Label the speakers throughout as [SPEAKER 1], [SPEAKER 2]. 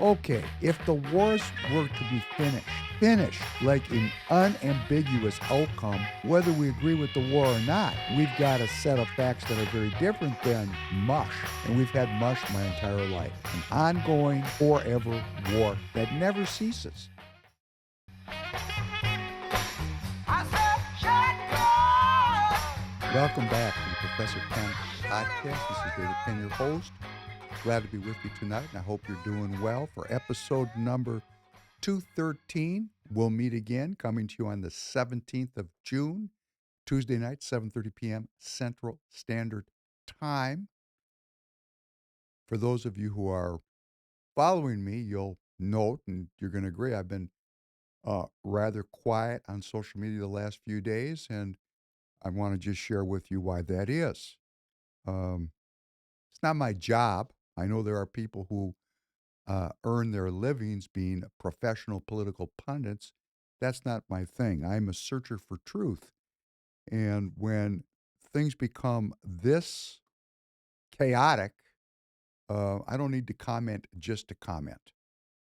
[SPEAKER 1] Okay, if the wars were to be finished like an unambiguous outcome, whether we agree with the war or not, we've got a set of facts that are very different than mush. And we've had mush my entire life. An ongoing, forever war that never ceases. Welcome back to the Professor Penn podcast. This is David Penn, your host. Glad to be with you tonight, and I hope you're doing well. For episode number 213, we'll meet again, coming to you on the 17th of June, Tuesday night, 7:30 p.m. Central Standard Time. For those of you who are following me, you'll note, and you're going to agree, I've been rather quiet on social media the last few days, and I want to just share with you why that is. Um, it's not my job. I know there are people who earn their livings being professional political pundits. That's not my thing. I'm a searcher for truth. And when things become this chaotic, I don't need to comment just to comment.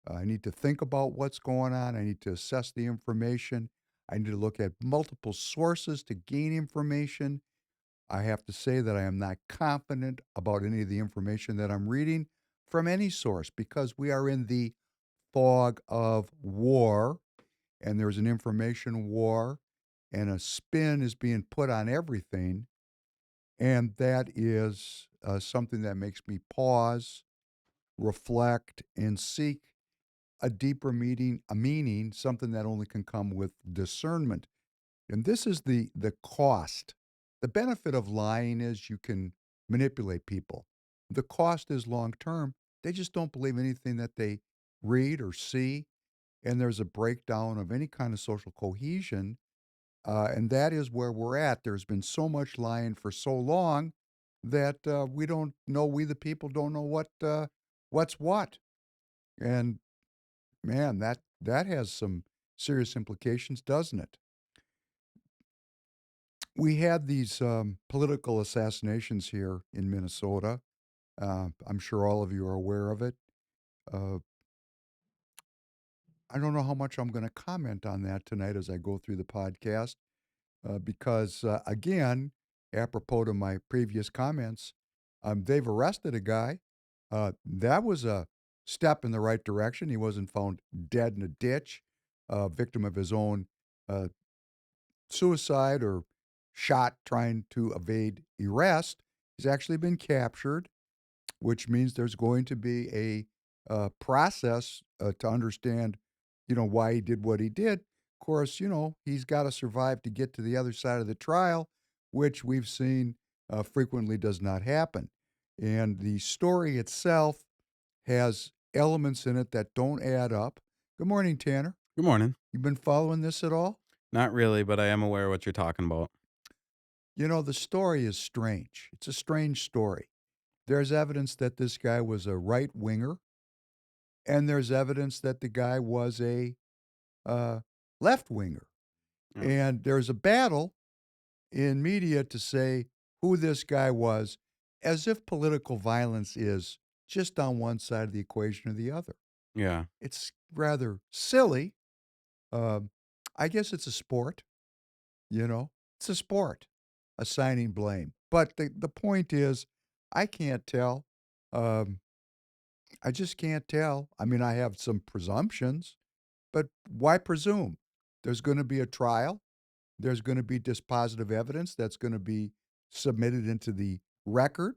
[SPEAKER 1] I need to think about what's going on. I need to assess the information. I need to look at multiple sources to gain information. I have to say that I am not confident about any of the information that I'm reading from any source because we are in the fog of war, and there's an information war, and a spin is being put on everything. And that is something that makes me pause, reflect, and seek a deeper meaning, something that only can come with discernment. And this is the cost. The benefit of lying is you can manipulate people. The cost is long term. They just don't believe anything that they read or see, and there's a breakdown of any kind of social cohesion. And that is where we're at. There's been so much lying for so long that we don't know. We the people don't know what's what. And man, that has some serious implications, doesn't it? We had these political assassinations here in Minnesota. I'm sure all of you are aware of it. Uh, I don't know how much I'm going to comment on that tonight as I go through the podcast, because, again, apropos to my previous comments, they've arrested a guy. That was a step in the right direction. He wasn't found dead in a ditch, victim of his own uh, suicide or shot trying to evade arrest. He's actually been captured, which means there's going to be a process to understand, why he did what he did. Of course, he's got to survive to get to the other side of the trial, which we've seen frequently does not happen. And the story itself has elements in it that don't add up. Good morning, Tanner.
[SPEAKER 2] Good morning.
[SPEAKER 1] You been following this at all?
[SPEAKER 2] Not really, but I am aware what you're talking about.
[SPEAKER 1] The story is strange. It's a strange story. There's evidence that this guy was a right winger, and there's evidence that the guy was a uh, left winger.
[SPEAKER 2] Yeah.
[SPEAKER 1] And there's a battle in media to say who this guy was, as if political violence is just on one side of the equation or the other.
[SPEAKER 2] Yeah.
[SPEAKER 1] It's rather silly. Um, I guess it's a sport, it's a sport, assigning blame. But the point is, I can't tell. Um, I just can't tell. I mean, I have some presumptions, but why presume? There's going to be a trial. There's going to be dispositive evidence that's going to be submitted into the record,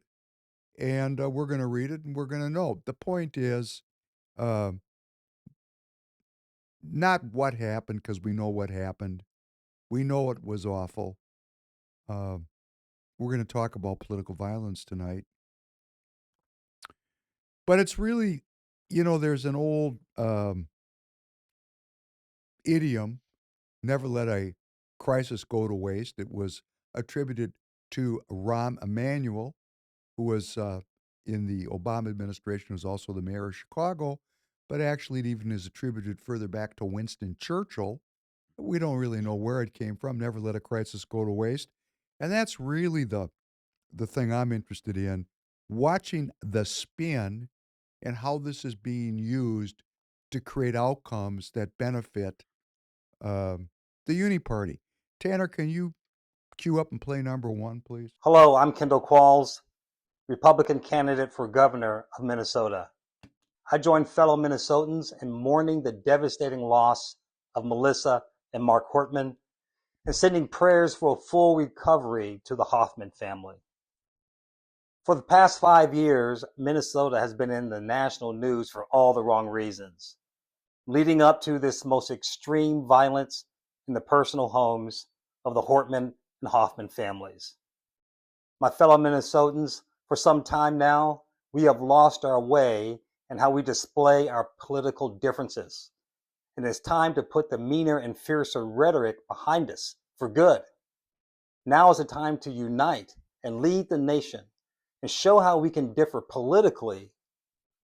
[SPEAKER 1] and we're going to read it and we're going to know. The point is uh, not what happened, because we know what happened. We know it was awful. Uh, we're going to talk about political violence tonight. But it's really, there's an old idiom, never let a crisis go to waste. It was attributed to Rahm Emanuel, who was in the Obama administration, was also the mayor of Chicago, but actually it even is attributed further back to Winston Churchill. We don't really know where it came from. Never let a crisis go to waste. And that's really the thing I'm interested in, watching the spin and how this is being used to create outcomes that benefit um, the uni party. Tanner, can you cue up and play number one, please?
[SPEAKER 3] Hello, I'm Kendall Qualls, Republican candidate for governor of Minnesota. I join fellow Minnesotans in mourning the devastating loss of Melissa and Mark Hortman and sending prayers for a full recovery to the Hoffman family. For the past 5 years, Minnesota has been in the national news for all the wrong reasons, leading up to this most extreme violence in the personal homes of the Hortman and Hoffman families. My fellow Minnesotans, for some time now, we have lost our way in how we display our political differences. And it's time to put the meaner and fiercer rhetoric behind us for good. Now is the time to unite and lead the nation and show how we can differ politically,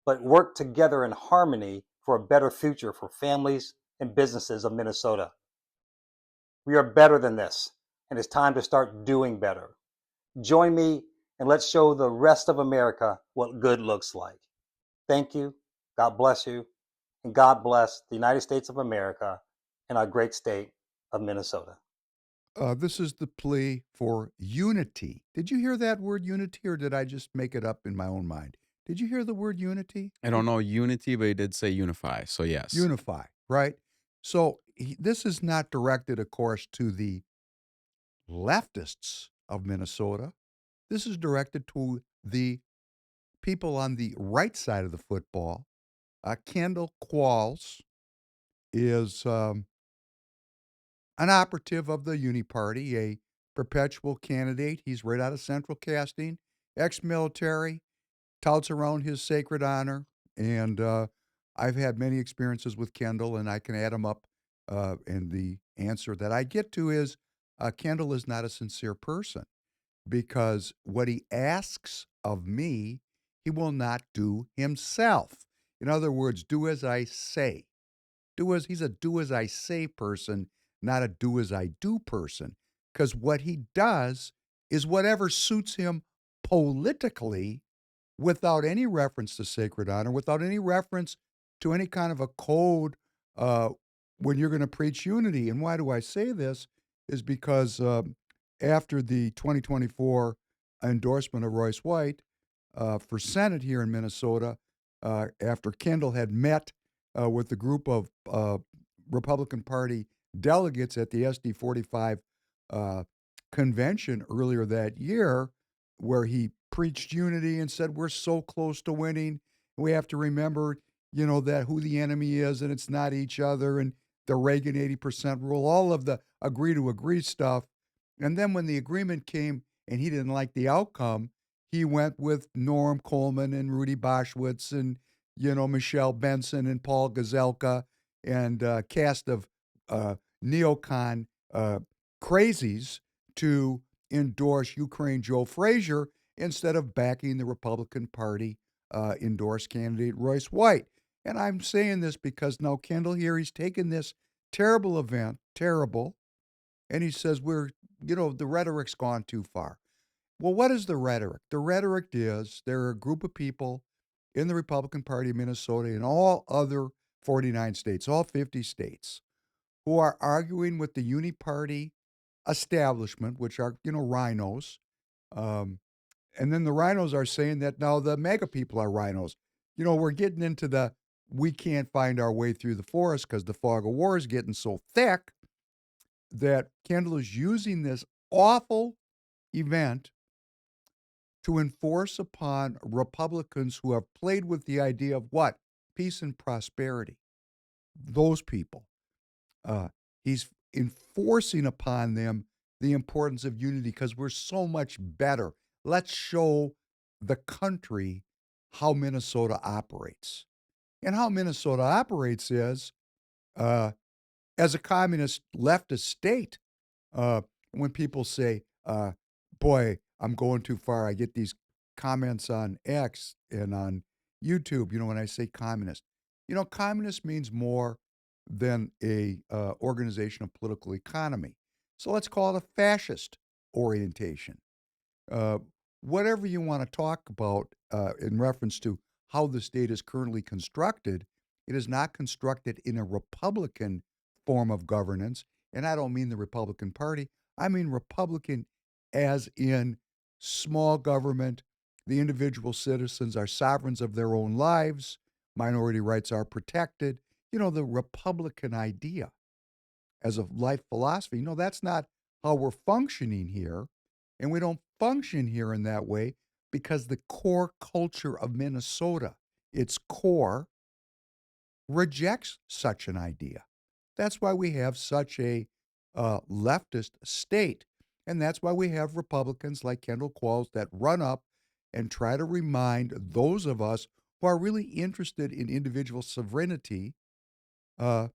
[SPEAKER 3] but work together in harmony for a better future for families and businesses of Minnesota. We are better than this, and it's time to start doing better. Join me and let's show the rest of America what good looks like. Thank you, God bless you, and God bless the United States of America and our great state of Minnesota.
[SPEAKER 1] This is the plea for unity. Did you hear that word unity, or did I just make it up in my own mind? Did you hear the word unity?
[SPEAKER 2] I don't know unity, but he did say unify. So yes.
[SPEAKER 1] Unify, right? So this is not directed, of course, to the leftists of Minnesota. This is directed to the people on the right side of the football. Kendall Qualls is an operative of the Uni Party, a perpetual candidate. He's right out of Central Casting, ex-military, touts around his sacred honor. And I've had many experiences with Kendall, and I can add them up. And the answer that I get to is Kendall is not a sincere person, because what he asks of me, he will not do himself. In other words, do as I say. He's a do as I say person, not a do as I do person. Because what he does is whatever suits him politically, without any reference to sacred honor, without any reference to any kind of a code uh, when you're going to preach unity. And why do I say this? Is because after the 2024 endorsement of Royce White for Senate here in Minnesota, after Kendall had met with the group of Republican Party delegates at the SD 45 convention earlier that year, where he preached unity and said, we're so close to winning. We have to remember, that who the enemy is, and it's not each other, and the Reagan 80% rule, all of the agree to agree stuff. And then when the agreement came and he didn't like the outcome, he went with Norm Coleman and Rudy Boschwitz and, Michelle Benson and Paul Gazelka and cast of neocon crazies to endorse Ukraine Joe Frazier instead of backing the Republican Party endorsed candidate Royce White. And I'm saying this because now Kendall here, he's taken this terrible event, terrible, and he says the rhetoric's gone too far. Well, what is the rhetoric? The rhetoric is there are a group of people in the Republican Party of Minnesota and all other 49 states, all 50 states, who are arguing with the uni party establishment, which are, rhinos. And then the rhinos are saying that now the mega people are rhinos. We're getting into we can't find our way through the forest because the fog of war is getting so thick that Kendall is using this awful event to enforce upon Republicans who have played with the idea of what? Peace and prosperity. Those people. He's enforcing upon them the importance of unity because we're so much better. Let's show the country how Minnesota operates. And how Minnesota operates is, as a communist leftist state, when people say, boy, I'm going too far, I get these comments on X and on YouTube, when I say communist. Communist means more than a organization of political economy. So let's call it a fascist orientation. Whatever you want to talk about in reference to how the state is currently constructed, it is not constructed in a Republican form of governance. And I don't mean the Republican Party, I mean Republican as in small government. The individual citizens are sovereigns of their own lives, minority rights are protected. The Republican idea as a life philosophy. No, that's not how we're functioning here. And we don't function here in that way because the core culture of Minnesota, its core, rejects such an idea. That's why we have such a leftist state. And that's why we have Republicans like Kendall Qualls that run up and try to remind those of us who are really interested in individual sovereignty. uh,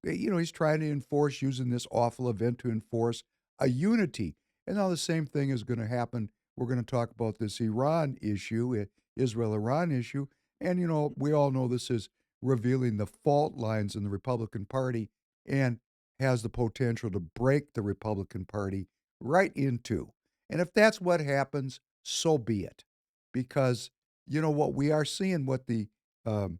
[SPEAKER 1] he's trying to enforce, using this awful event to enforce a unity. And now the same thing is going to happen. We're going to talk about this Iran issue, Israel-Iran issue. And, we all know this is revealing the fault lines in the Republican Party and has the potential to break the Republican Party right in two. And if that's what happens, so be it. Because, what we are seeing, what the um,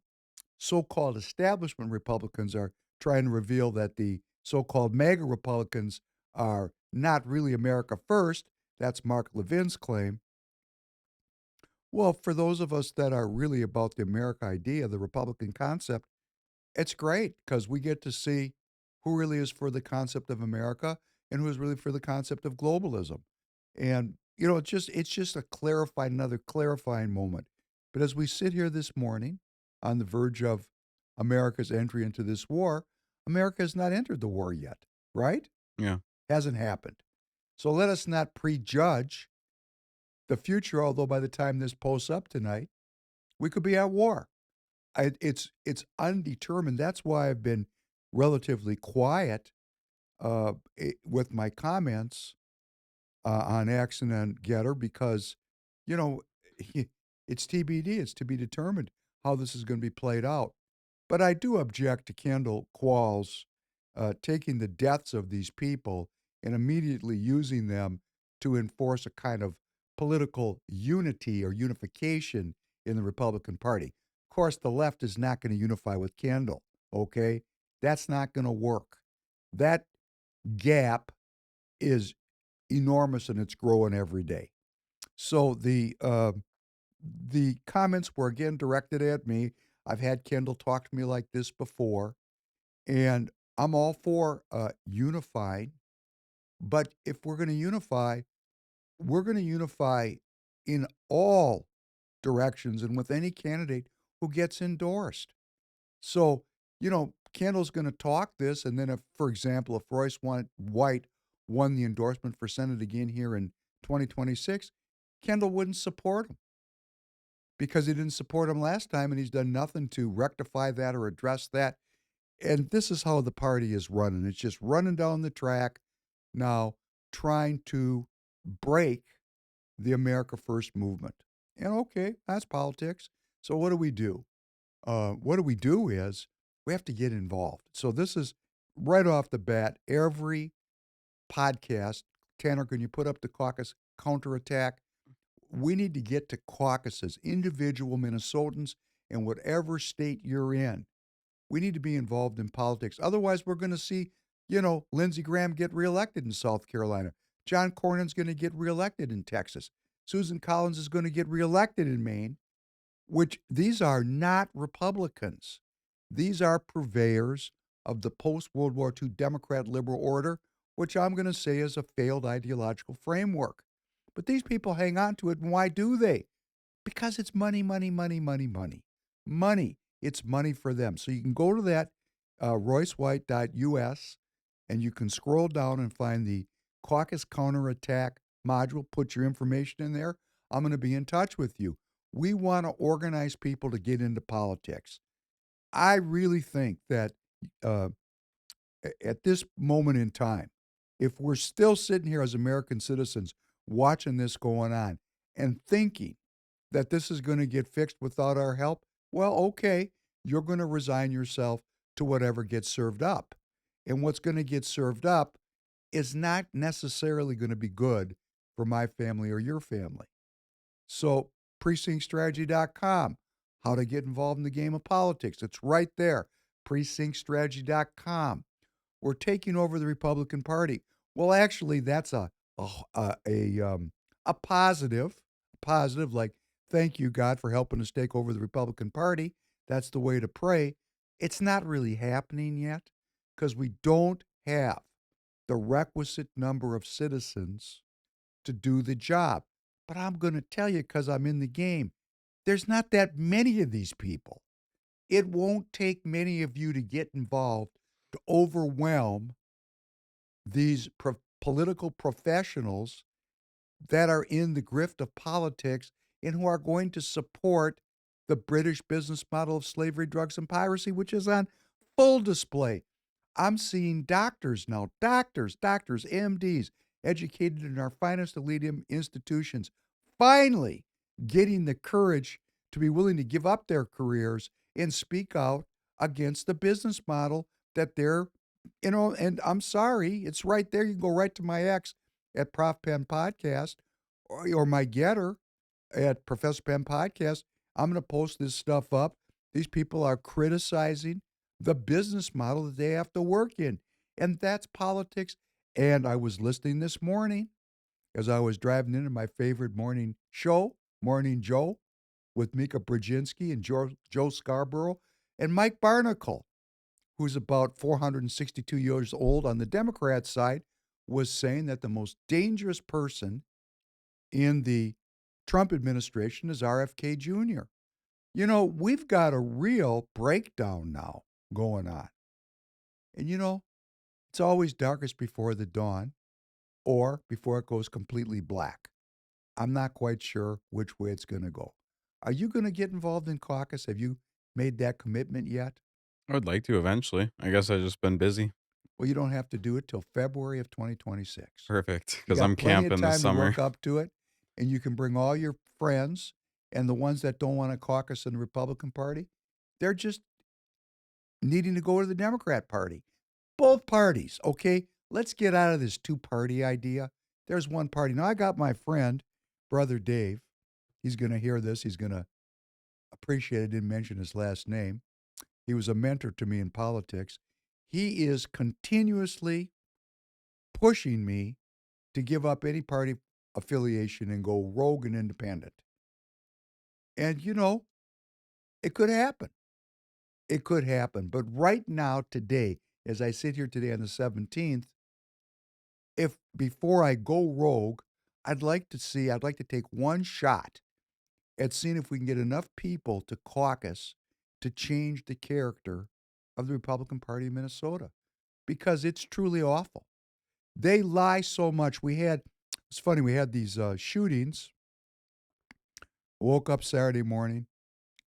[SPEAKER 1] so-called establishment Republicans are trying to reveal, that the so-called MAGA Republicans are not really America first. That's Mark Levin's claim. Well, for those of us that are really about the America idea, the Republican concept, it's great because we get to see who really is for the concept of America and who is really for the concept of globalism. And it's just another clarifying moment. But as we sit here this morning on the verge of America's entry into this war, America has not entered the war yet, right?
[SPEAKER 2] Yeah.
[SPEAKER 1] Hasn't happened. So let us not prejudge the future, although by the time this posts up tonight, we could be at war. It's undetermined. That's why I've been relatively quiet with my comments on X and on Getter because, you know, it's TBD. It's to be determined how this is going to be played out. But I do object to Kendall Qualls taking the deaths of these people and immediately using them to enforce a kind of political unity or unification in the Republican Party. Of course, the left is not going to unify with Kendall, okay? That's not going to work. That gap is enormous and it's growing every day. So the comments were again directed at me. I've had Kendall talk to me like this before, and I'm all for unifying. But if we're going to unify, we're going to unify in all directions and with any candidate who gets endorsed. So, Kendall's going to talk this, and then if, for example, if Royce White won the endorsement for Senate again here in 2026, Kendall wouldn't support him because he didn't support him last time, and he's done nothing to rectify that or address that. And this is how the party is running. It's just running down the track now, trying to break the America First movement. And okay, that's politics. So what do we do? What we do is we have to get involved. So this is right off the bat, every podcast. Tanner, can you put up the Caucus Counter-Attack? We need to get to caucuses, individual Minnesotans, in whatever state you're in. We need to be involved in politics. Otherwise, we're going to see, Lindsey Graham get reelected in South Carolina. John Cornyn's going to get reelected in Texas. Susan Collins is going to get reelected in Maine, which these are not Republicans. These are purveyors of the post-World War II Democrat liberal order, which I'm going to say is a failed ideological framework. But these people hang on to it, and why do they? Because it's money, money, money, money, money. Money. It's money for them. So you can go to that roycewhite.us, and you can scroll down and find the Caucus Counterattack module. Put your information in there. I'm going to be in touch with you. We want to organize people to get into politics. I really think that at this moment in time, if we're still sitting here as American citizens watching this going on and thinking that this is going to get fixed without our help, well, okay, you're going to resign yourself to whatever gets served up. And what's going to get served up is not necessarily going to be good for my family or your family. So, precinctstrategy.com. how to get involved in the game of politics. It's right there, precinctstrategy.com. We're taking over the Republican Party. Well, actually, that's a positive, like, thank you, God, for helping us take over the Republican Party. That's the way to pray. It's not really happening yet because we don't have the requisite number of citizens to do the job. But I'm going to tell you, because I'm in the game, there's not that many of these people. It won't take many of you to get involved to overwhelm these political professionals that are in the grift of politics and who are going to support the British business model of slavery, drugs, and piracy, which is on full display. I'm seeing doctors now, doctors, MDs, educated in our finest elite institutions, finally getting the courage to be willing to give up their careers and speak out against the business model that they're, and I'm sorry, it's right there. You can go right to my ex at Prof. Penn Podcast or my getter at Professor Penn Podcast. I'm going to post this stuff up. These people are criticizing the business model that they have to work in, and that's politics. And I was listening this morning as I was driving into my favorite morning show, Morning Joe, with Mika Brzezinski and Joe Scarborough and Mike Barnacle, who's about 462 years old on the Democrat side, was saying that the most dangerous person in the Trump administration is RFK Jr. You know, we've got a real breakdown now going on. And you know, it's always darkest before the dawn or before it goes completely black. I'm not quite sure which way it's going to go. Are you going to get involved in caucus? Have you made that commitment yet?
[SPEAKER 2] I would like to eventually. I guess I've just been busy.
[SPEAKER 1] Well, you don't have to do it till February of 2026.
[SPEAKER 2] Perfect,
[SPEAKER 1] You
[SPEAKER 2] because
[SPEAKER 1] got
[SPEAKER 2] I'm
[SPEAKER 1] plenty of
[SPEAKER 2] camping this
[SPEAKER 1] time to
[SPEAKER 2] summer.
[SPEAKER 1] work up to it, and you can bring all your friends and the ones that don't want to caucus in the Republican Party. They're just needing to go to the Democrat Party. Both parties, okay? Let's get out of this two-party idea. There's one party. Now, I got my friend, Brother Dave. He's going to hear this. He's going to appreciate it. I didn't mention his last name. He was a mentor to me in politics. He is continuously pushing me to give up any party affiliation and go rogue and independent. And, you know, it could happen. It could happen. But right now, today, as I sit here today on the 17th, if before I go rogue, I'd like to take one shot at seeing if we can get enough people to caucus to change the character of the Republican Party of Minnesota because it's truly awful. They lie so much. It's funny, we had these shootings. Woke up Saturday morning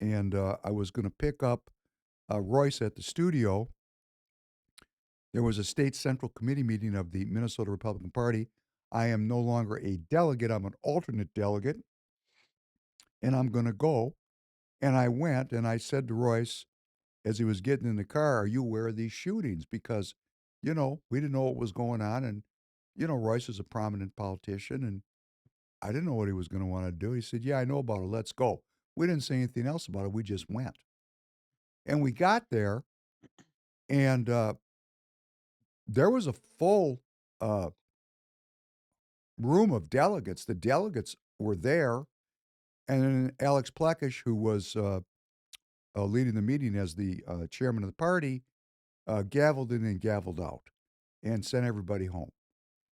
[SPEAKER 1] and I was going to pick up Royce at the studio. There was a state central committee meeting of the Minnesota Republican Party. I am no longer a delegate, I'm an alternate delegate, and I'm going to go. And I went and I said to Royce, as he was getting in the car, are you aware of these shootings? Because, you know, we didn't know what was going on. And, you know, Royce is a prominent politician and I didn't know what he was going to want to do. He said, yeah, I know about it. Let's go. We didn't say anything else about it. We just went. And we got there and there was a full room of delegates. The delegates were there. And Alex Plekish, who was leading the meeting as the chairman of the party, gavelled in and gavelled out and sent everybody home.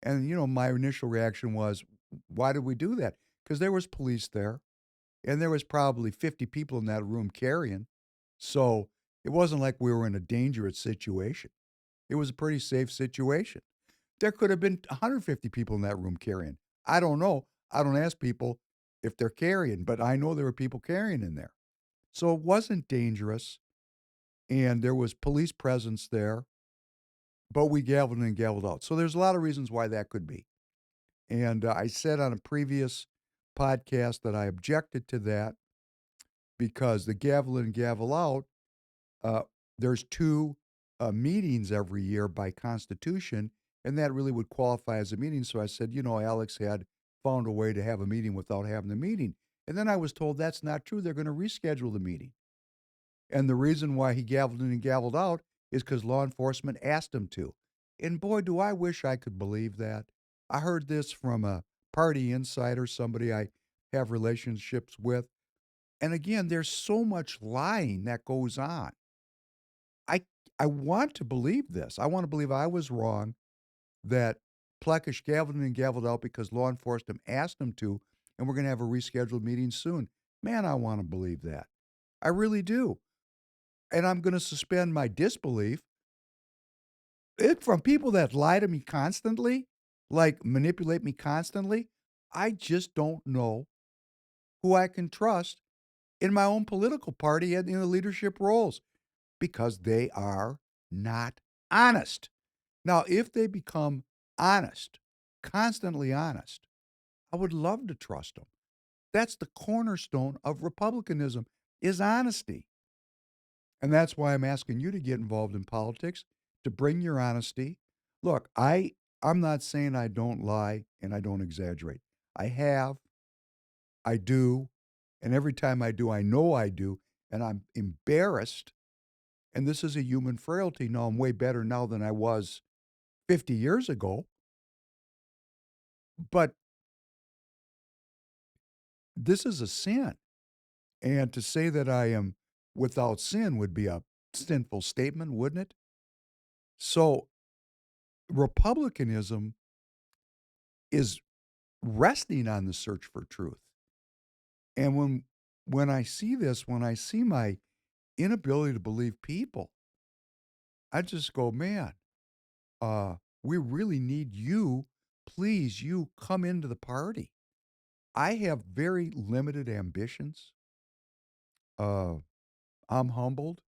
[SPEAKER 1] And, you know, my initial reaction was, why did we do that? Because there was police there and there was probably 50 people in that room carrying. So it wasn't like we were in a dangerous situation. It was a pretty safe situation. There could have been 150 people in that room carrying. I don't know. I don't ask people if they're carrying, but I know there were people carrying in there. So it wasn't dangerous. And there was police presence there, but we gavelled in and gavelled out. So there's a lot of reasons why that could be. And I said on a previous podcast that I objected to that because the gavel in and gavel out, there's two meetings every year by Constitution, and that really would qualify as a meeting. So I said, you know, Alex had found a way to have a meeting without having the meeting. And then I was told that's not true. They're going to reschedule the meeting. And the reason why he gavelled in and gavelled out is because law enforcement asked him to. And boy, do I wish I could believe that. I heard this from a party insider, somebody I have relationships with. And again, there's so much lying that goes on. I I want to believe this. I want to believe I was wrong, that Plekish gavelled in and gavelled out because law enforcement asked him to, and we're going to have a rescheduled meeting soon. Man, I want to believe that. I really do. And I'm going to suspend my disbelief from people that lie to me constantly, like manipulate me constantly. I just don't know who I can trust in my own political party and in the leadership roles because they are not honest. Now, if they become honest, constantly honest, I would love to trust them. That's the cornerstone of republicanism is honesty. And that's why I'm asking you to get involved in politics, to bring your honesty. Look, I'm not saying I don't lie and I don't exaggerate. I have, I do, and every time I do, I know I do, and I'm embarrassed. And this is a human frailty. No, I'm way better now than I was 50 years ago. But this is a sin. And to say that I am without sin would be a sinful statement, wouldn't it? So republicanism is resting on the search for truth. And when I see this, when I see my inability to believe people, I just go, man, we really need you. Please, you come into the party. I have very limited ambitions. Uh, I'm humbled.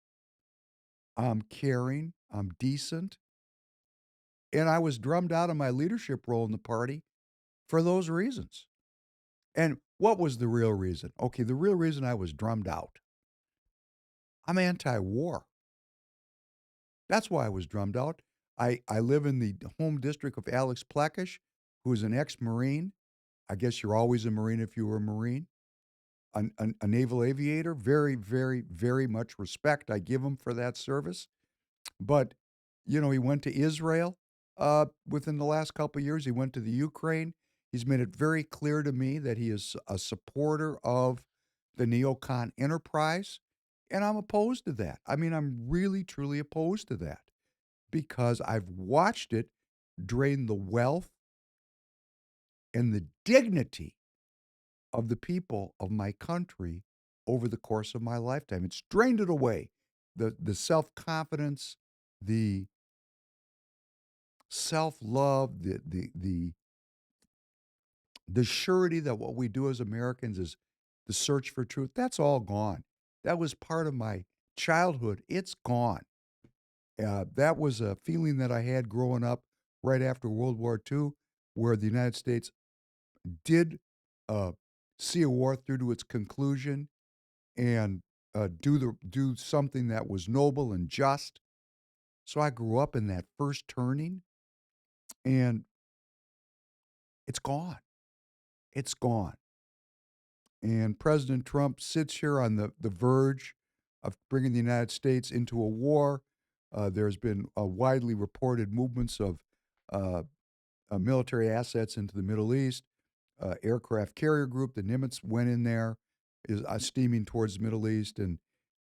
[SPEAKER 1] I'm caring. I'm decent. And I was drummed out of my leadership role in the party for those reasons. And what was the real reason? Okay, the real reason I was drummed out. I'm anti-war. That's why I was drummed out. I live in the home district of Alex Plekish, who's an ex-Marine. I guess you're always a Marine if you were a Marine. A naval aviator. Very, very, very much respect I give him for that service. But, he went to Israel within the last couple of years. He went to the Ukraine. He's made it very clear to me that he is a supporter of the neocon enterprise. And I'm opposed to that. I mean, I'm really, truly opposed to that because I've watched it drain the wealth and the dignity of the people of my country over the course of my lifetime. It's drained it away. The self-confidence, the self-love, the surety that what we do as Americans is the search for truth, that's all gone. That was part of my childhood. It's gone. That was a feeling that I had growing up right after World War II, where the United States did uh, see a war through to its conclusion and do something that was noble and just. So I grew up in that first turning, and it's gone. It's gone. And President Trump sits here on the verge of bringing the United States into a war. There's been widely reported movements of uh, military assets into the Middle East. Aircraft carrier group, the Nimitz, went in there, is steaming towards the Middle East, and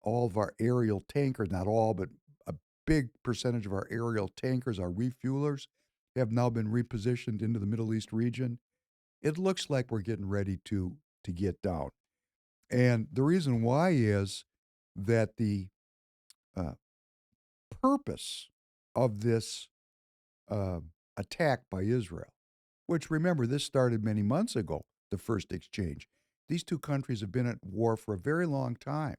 [SPEAKER 1] all of our aerial tankers, not all, but a big percentage of our aerial tankers, our refuelers, have now been repositioned into the Middle East region. It looks like we're getting ready to get down. And the reason why is that the uh, purpose of this uh, attack by Israel, which remember, this started many months ago, the first exchange. These two countries have been at war for a very long time.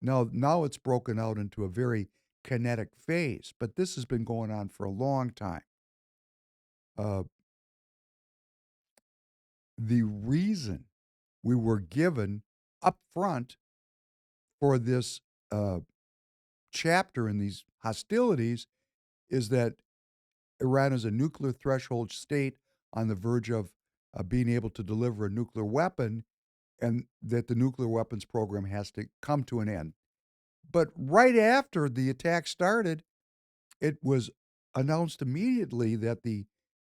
[SPEAKER 1] Now it's broken out into a very kinetic phase, but this has been going on for a long time. Uh, the reason we were given up front for this chapter in these hostilities is that Iran is a nuclear threshold state on the verge of being able to deliver a nuclear weapon. and that the nuclear weapons program has to come to an end. But right after the attack started, it was announced immediately that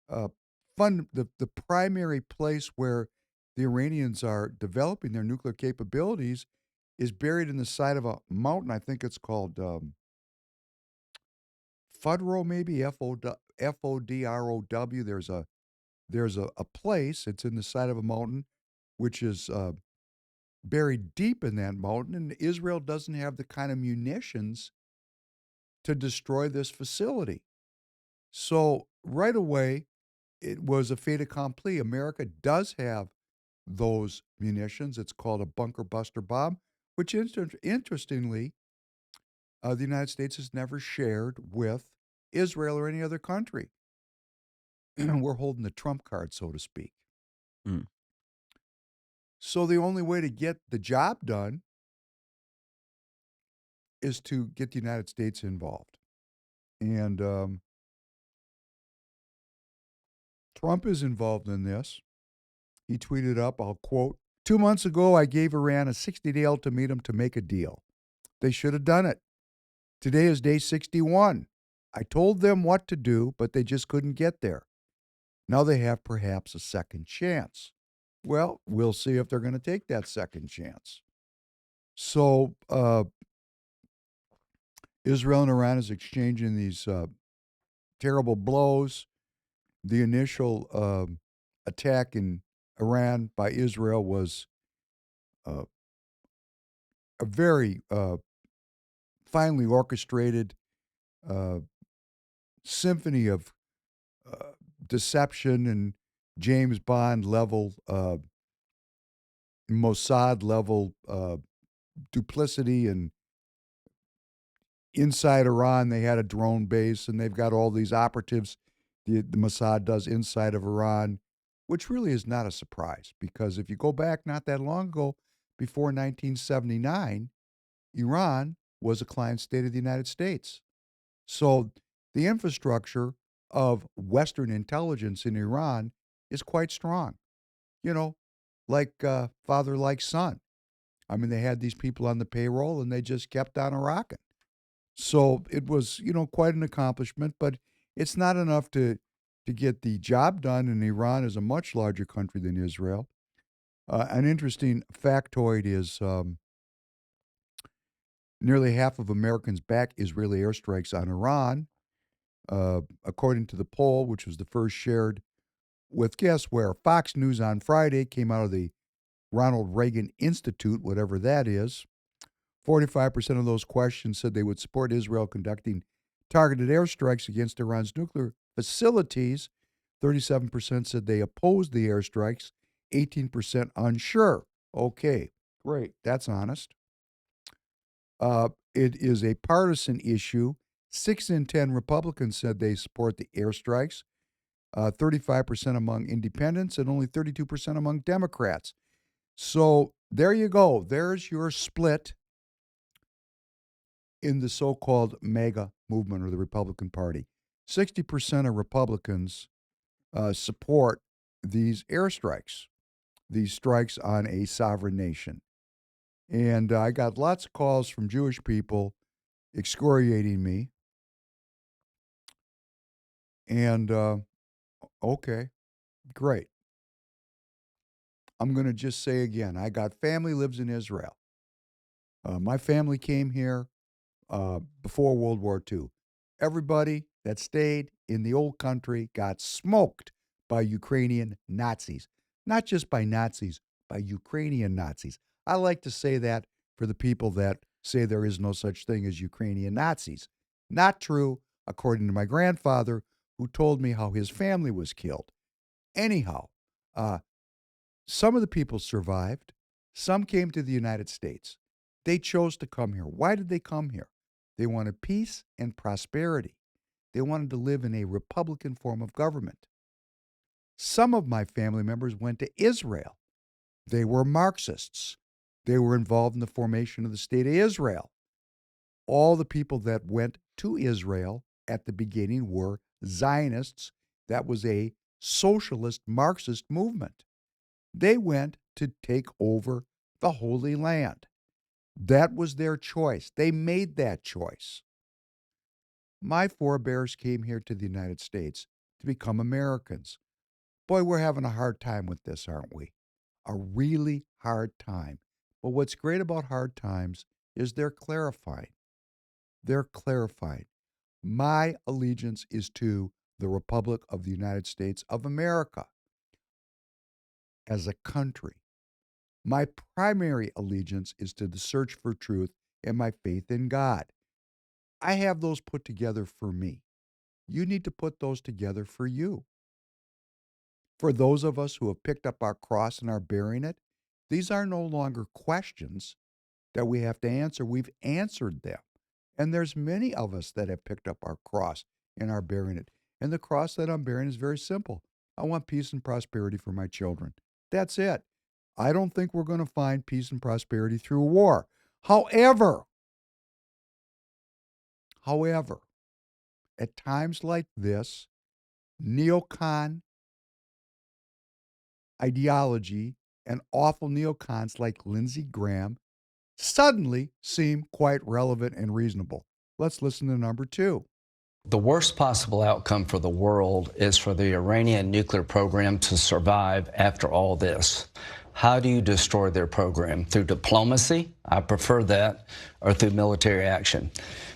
[SPEAKER 1] uh, the primary place where the Iranians are developing their nuclear capabilities is buried in the side of a mountain. I think it's called Fudrow, maybe Fodrow. There's a place. It's in the side of a mountain, which is buried deep in that mountain, and Israel doesn't have the kind of munitions to destroy this facility. So right away, it was a fait accompli. America does have those munitions. It's called a bunker buster bomb, which interestingly, the United States has never shared with Israel or any other country. We're holding the trump card, so to speak.
[SPEAKER 2] Mm.
[SPEAKER 1] So the only way to get the job done is to get the United States involved. And Trump is involved in this. He tweeted up, I'll quote, 2 months ago, I gave Iran a 60-day ultimatum to make a deal. They should have done it. Today is day 61. I told them what to do, but they just couldn't get there. Now they have perhaps a second chance. Well, we'll see if they're going to take that second chance. So Israel and Iran is exchanging these terrible blows. The initial attack in Iran by Israel was a very finely orchestrated symphony of deception and James Bond level, Mossad level duplicity. And inside Iran, they had a drone base, and they've got all these operatives the Mossad does inside of Iran, which really is not a surprise, because if you go back not that long ago, before 1979, Iran was a client state of the United States. So the infrastructure of Western intelligence in Iran is quite strong. You know, like father like son. I mean, they had these people on the payroll, and they just kept on rocking. So it was, quite an accomplishment, but it's not enough to get the job done. And Iran is a much larger country than Israel. An interesting factoid is nearly half of Americans back Israeli airstrikes on Iran, according to the poll, which was the first shared with, guess where? Fox News on Friday, came out of the Ronald Reagan Institute, whatever that is. 45% of those questions said they would support Israel conducting targeted airstrikes against Iran's nuclear facilities. 37% said they opposed the airstrikes. 18% unsure. Okay, great. That's honest. It is a partisan issue. 6 in 10 Republicans said they support the airstrikes. 35% among independents and only 32% among Democrats. So there you go. There's your split in the so-called MAGA movement, or the Republican Party. 60% of Republicans support these airstrikes, these strikes on a sovereign nation. And I got lots of calls from Jewish people excoriating me. And okay, great. I'm going to just say again, I got family lives in Israel. My family came here before World War II. Everybody that stayed in the old country got smoked by Ukrainian Nazis. Not just by Nazis, by Ukrainian Nazis. I like to say that for the people that say there is no such thing as Ukrainian Nazis. Not true, according to my grandfather, who told me how his family was killed. Anyhow, some of the people survived. Some came to the United States. They chose to come here. Why did they come here? They wanted peace and prosperity. They wanted to live in a Republican form of government. Some of my family members went to Israel. They were Marxists. They were involved in the formation of the State of Israel. All the people that went to Israel at the beginning were Zionists. That was a socialist Marxist movement. They went to take over the Holy Land. That was their choice. They made that choice. My forebears came here to the United States to become Americans. Boy, we're having a hard time with this, aren't we? A really hard time. But what's great about hard times is they're clarifying. They're clarifying. My allegiance is to the Republic of the United States of America as a country. My primary allegiance is to the search for truth and my faith in God. I have those put together for me. You need to put those together for you. For those of us who have picked up our cross and are bearing it, these are no longer questions that we have to answer. We've answered them. And there's many of us that have picked up our cross and are bearing it. And the cross that I'm bearing is very simple. I want peace and prosperity for my children. That's it. I don't think we're going to find peace and prosperity through war. However, at times like this, neocon ideology and awful neocons like Lindsey Graham suddenly seem quite relevant and reasonable. Let's listen to number 2.
[SPEAKER 4] The worst possible outcome for the world is for the Iranian nuclear program to survive after all this. How do you destroy their program? Through diplomacy? I prefer that, or through military action.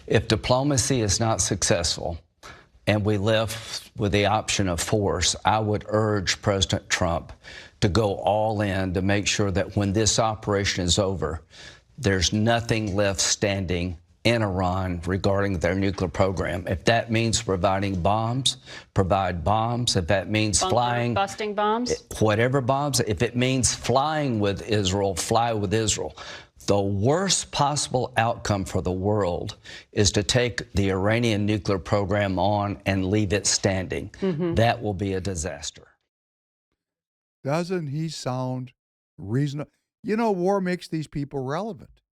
[SPEAKER 4] If diplomacy is not successful and we left with the option of force, I would urge President Trump to go all in to make sure that when this operation is over, there's nothing left standing in Iran regarding their nuclear program. If that means providing bombs, provide bombs. If that means flying,
[SPEAKER 5] busting bombs,
[SPEAKER 4] whatever bombs. If it means flying with Israel, fly with Israel. The worst possible outcome for the world is to take the Iranian nuclear program on and leave it standing. That will be a disaster.
[SPEAKER 1] Doesn't he sound reasonable? You know, war makes these people relevant.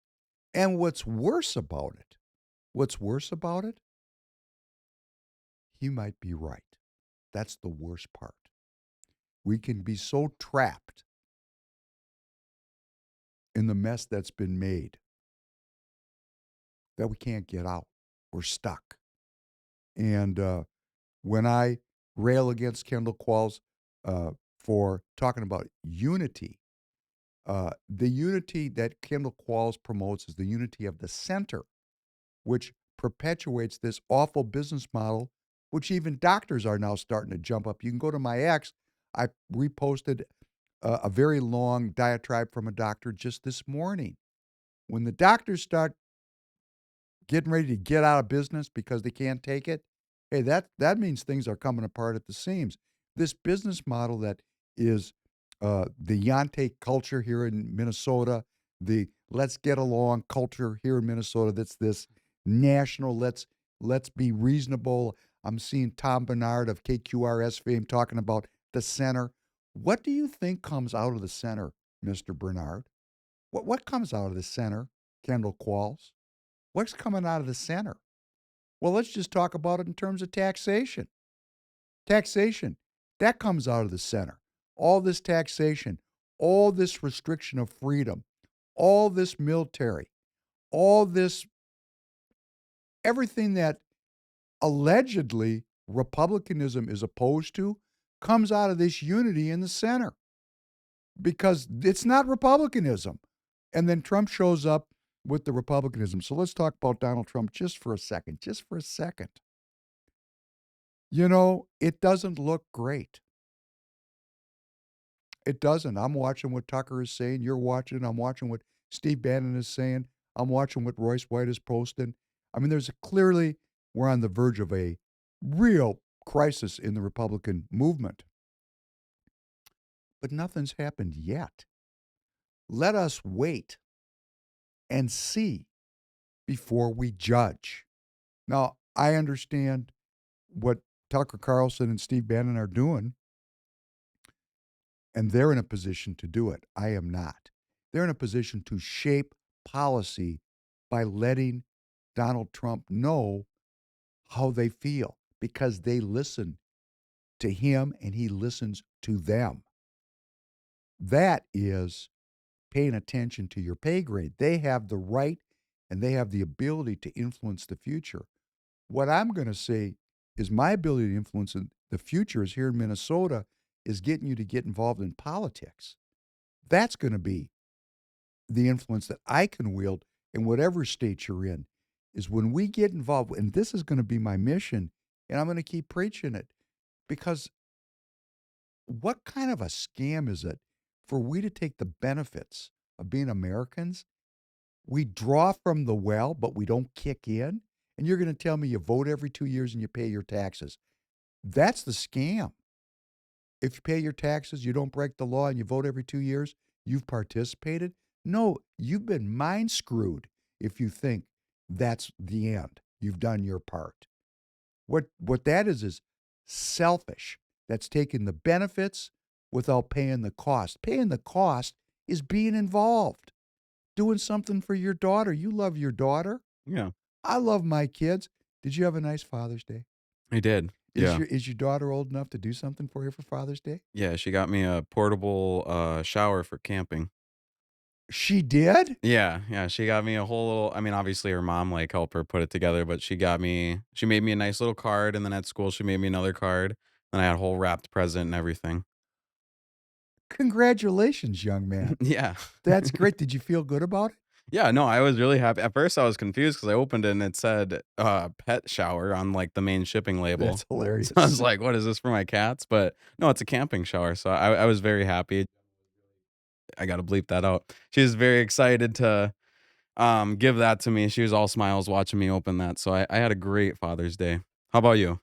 [SPEAKER 1] And what's worse about it, he might be right. That's the worst part. We can be so trapped in the mess that's been made that we can't get out. We're stuck. And when I rail against Kendall Qualls for talking about unity, the unity that Kendall Qualls promotes is the unity of the center, which perpetuates this awful business model, which even doctors are now starting to jump up. You can go to my X. I reposted a very long diatribe from a doctor just this morning. When the doctors start getting ready to get out of business because they can't take it, hey, that means things are coming apart at the seams. This business model that is the Yante culture here in Minnesota, the let's get along culture here in Minnesota, that's this national, let's be reasonable. I'm seeing Tom Bernard of KQRS fame talking about the center. What do you think comes out of the center, Mr. Bernard? What comes out of the center, Kendall Qualls? What's coming out of the center? Well, let's just talk about it in terms of taxation. Taxation, that comes out of the center. All this taxation, all this restriction of freedom, all this military, all this, everything that allegedly Republicanism is opposed to comes out of this unity in the center because it's not Republicanism. And then Trump shows up with the Republicanism. So let's talk about Donald Trump just for a second. You know, it doesn't look great. It doesn't. I'm watching what Tucker is saying. You're watching. I'm watching what Steve Bannon is saying. I'm watching what Royce White is posting. I mean, clearly we're on the verge of a real crisis in the Republican movement. But nothing's happened yet. Let us wait and see before we judge. Now, I understand what Tucker Carlson and Steve Bannon are doing, and they're in a position to do it. I am not. They're in a position to shape policy by letting Donald Trump know how they feel because they listen to him and he listens to them. That is paying attention to your pay grade. They have the right and they have the ability to influence the future. What I'm going to say is my ability to influence the future is here in Minnesota is getting you to get involved in politics. That's going to be the influence that I can wield in whatever state you're in, is when we get involved, and this is going to be my mission, and I'm going to keep preaching it, because what kind of a scam is it for we to take the benefits of being Americans? We draw from the well, but we don't kick in. And you're going to tell me you vote every 2 years and you pay your taxes. That's the scam. If you pay your taxes, you don't break the law, and you vote every 2 years, you've participated. No, you've been mind screwed if you think that's the end. You've done your part. What that is selfish. That's taking the benefits without paying the cost. Paying the cost is being involved, doing something for your daughter. You love your daughter.
[SPEAKER 2] Yeah,
[SPEAKER 1] I love my kids. Did you have a nice Father's Day?
[SPEAKER 2] I did. Yeah.
[SPEAKER 1] Is your daughter old enough to do something for you for Father's Day?
[SPEAKER 2] Yeah, she got me a portable shower for camping.
[SPEAKER 1] She did?
[SPEAKER 2] Yeah, she got me a whole little, I mean, obviously her mom like helped her put it together, but she made me a nice little card, and then at school she made me another card. And I had a whole wrapped present and everything.
[SPEAKER 1] Congratulations, young man.
[SPEAKER 2] Yeah.
[SPEAKER 1] That's great. Did you feel good about it?
[SPEAKER 2] Yeah, no, I was really happy. At first I was confused because I opened it and it said pet shower on like the main shipping label.
[SPEAKER 1] That's hilarious.
[SPEAKER 2] So I was like, what is this for my cats? But no, it's a camping shower. So I was very happy. I got to bleep that out. She was very excited to give that to me. She was all smiles watching me open that. So I had a great Father's Day. How about you?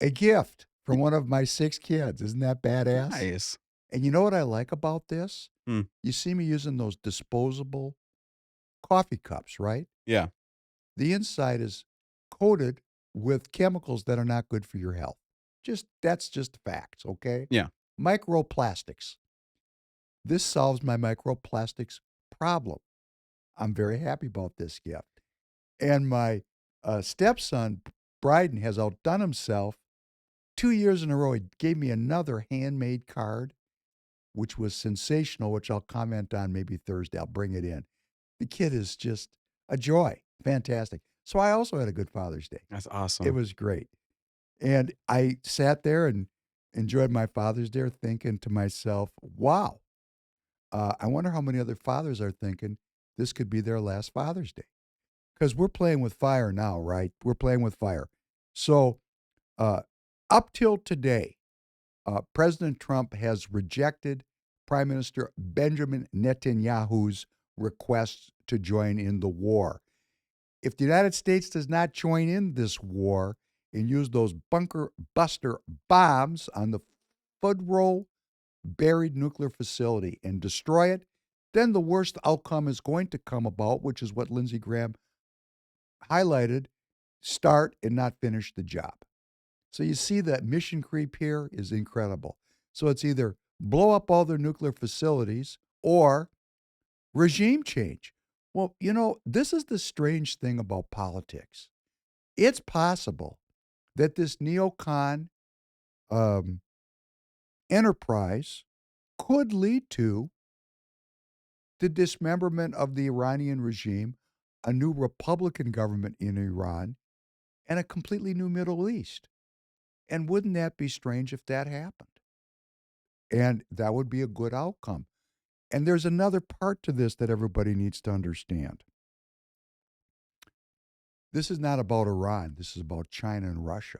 [SPEAKER 1] A gift from one of my 6 kids. Isn't that badass?
[SPEAKER 2] Nice.
[SPEAKER 1] And you know what I like about this?
[SPEAKER 2] Hmm.
[SPEAKER 1] You see me using those disposable coffee cups, right?
[SPEAKER 2] Yeah.
[SPEAKER 1] The inside is coated with chemicals that are not good for your health. That's just facts, okay?
[SPEAKER 2] Yeah.
[SPEAKER 1] Microplastics. This solves my microplastics problem. I'm very happy about this gift. And my stepson, Bryden, has outdone himself. 2 years in a row, he gave me another handmade card, which was sensational, which I'll comment on maybe Thursday. I'll bring it in. The kid is just a joy. Fantastic. So I also had a good Father's Day.
[SPEAKER 2] That's awesome.
[SPEAKER 1] It was great. And I sat there and enjoyed my Father's Day thinking to myself, wow, I wonder how many other fathers are thinking this could be their last Father's Day. Because we're playing with fire now, right? We're playing with fire. So up till today, President Trump has rejected Prime Minister Benjamin Netanyahu's request to join in the war. If the United States does not join in this war and use those bunker buster bombs on the Fudrow buried nuclear facility and destroy it, then the worst outcome is going to come about, which is what Lindsey Graham highlighted: start and not finish the job. So you see that mission creep here is incredible. So it's either blow up all their nuclear facilities or regime change. Well, this is the strange thing about politics. It's possible that this neocon enterprise could lead to the dismemberment of the Iranian regime, a new Republican government in Iran, and a completely new Middle East. And wouldn't that be strange if that happened? And that would be a good outcome. And there's another part to this that everybody needs to understand. This is not about Iran. This is about China and Russia.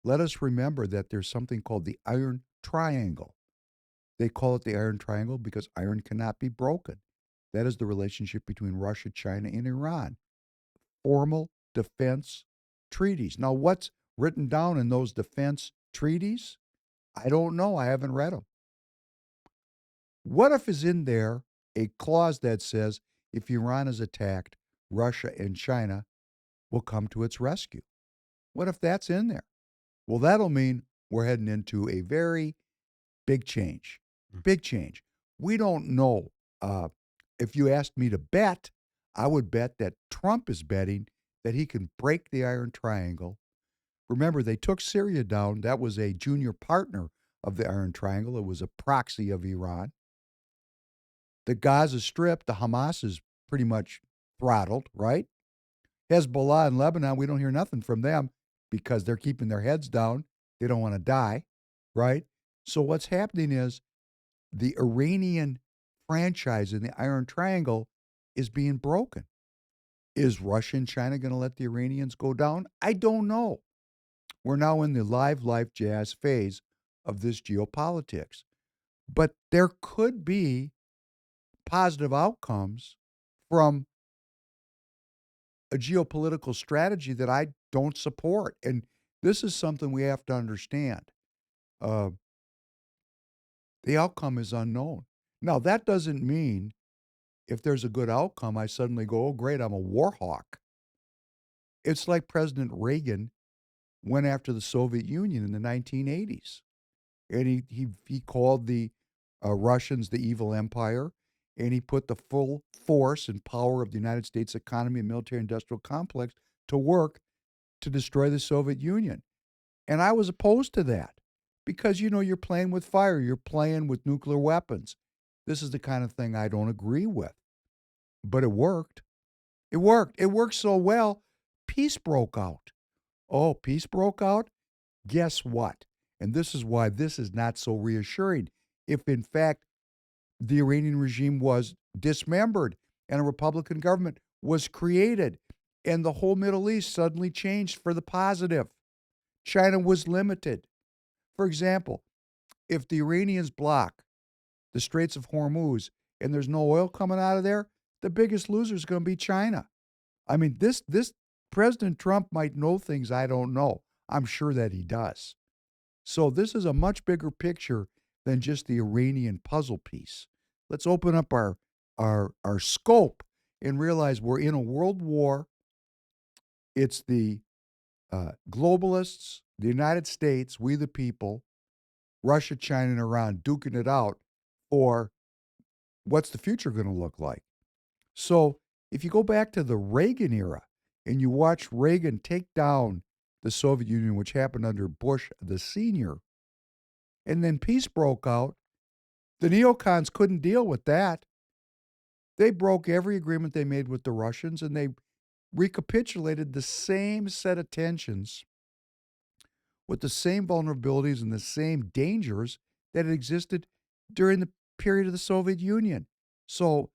[SPEAKER 1] Let us remember that there's something called the Iron Triangle. They call it the Iron Triangle because iron cannot be broken. That is the relationship between Russia, China, and Iran. Formal defense treaties. Now, what's written down in those defense treaties? I don't know. I haven't read them. What if is in there a clause that says if Iran is attacked, Russia and China will come to its rescue? What if that's in there? Well, that'll mean we're heading into a very big change. Big change. We don't know. If you asked me to bet, I would bet that Trump is betting that he can break the Iron Triangle. Remember, they took Syria down. That was a junior partner of the Iron Triangle. It was a proxy of Iran. The Gaza Strip, the Hamas is pretty much throttled, right? Hezbollah in Lebanon, we don't hear nothing from them because they're keeping their heads down. They don't want to die, right? So what's happening is the Iranian franchise in the Iron Triangle is being broken. Is Russia and China going to let the Iranians go down? I don't know. We're now in the live life jazz phase of this geopolitics. But there could be positive outcomes from a geopolitical strategy that I don't support. And this is something we have to understand. The outcome is unknown. Now, that doesn't mean if there's a good outcome, I suddenly go, oh, great, I'm a war hawk. It's like President Reagan went after the Soviet Union in the 1980s. And he called the Russians the evil empire, and he put the full force and power of the United States economy and military-industrial complex to work to destroy the Soviet Union. And I was opposed to that because, you're playing with fire. You're playing with nuclear weapons. This is the kind of thing I don't agree with. But it worked. It worked. It worked so well, peace broke out. Oh, peace broke out? Guess what? And this is why this is not so reassuring. If, in fact, the Iranian regime was dismembered and a Republican government was created and the whole Middle East suddenly changed for the positive, China was limited. For example, if the Iranians block the Straits of Hormuz and there's no oil coming out of there, the biggest loser is going to be China. I mean, this President Trump might know things I don't know. I'm sure that he does. So this is a much bigger picture than just the Iranian puzzle piece. Let's open up our scope and realize we're in a world war. It's the globalists, the United States, we the people, Russia, China, and Iran duking it out for what's the future going to look like. So if you go back to the Reagan era and you watch Reagan take down the Soviet Union, which happened under Bush the senior, and then peace broke out, the neocons couldn't deal with that. They broke every agreement they made with the Russians, and they recapitulated the same set of tensions with the same vulnerabilities and the same dangers that had existed during the period of the Soviet Union. So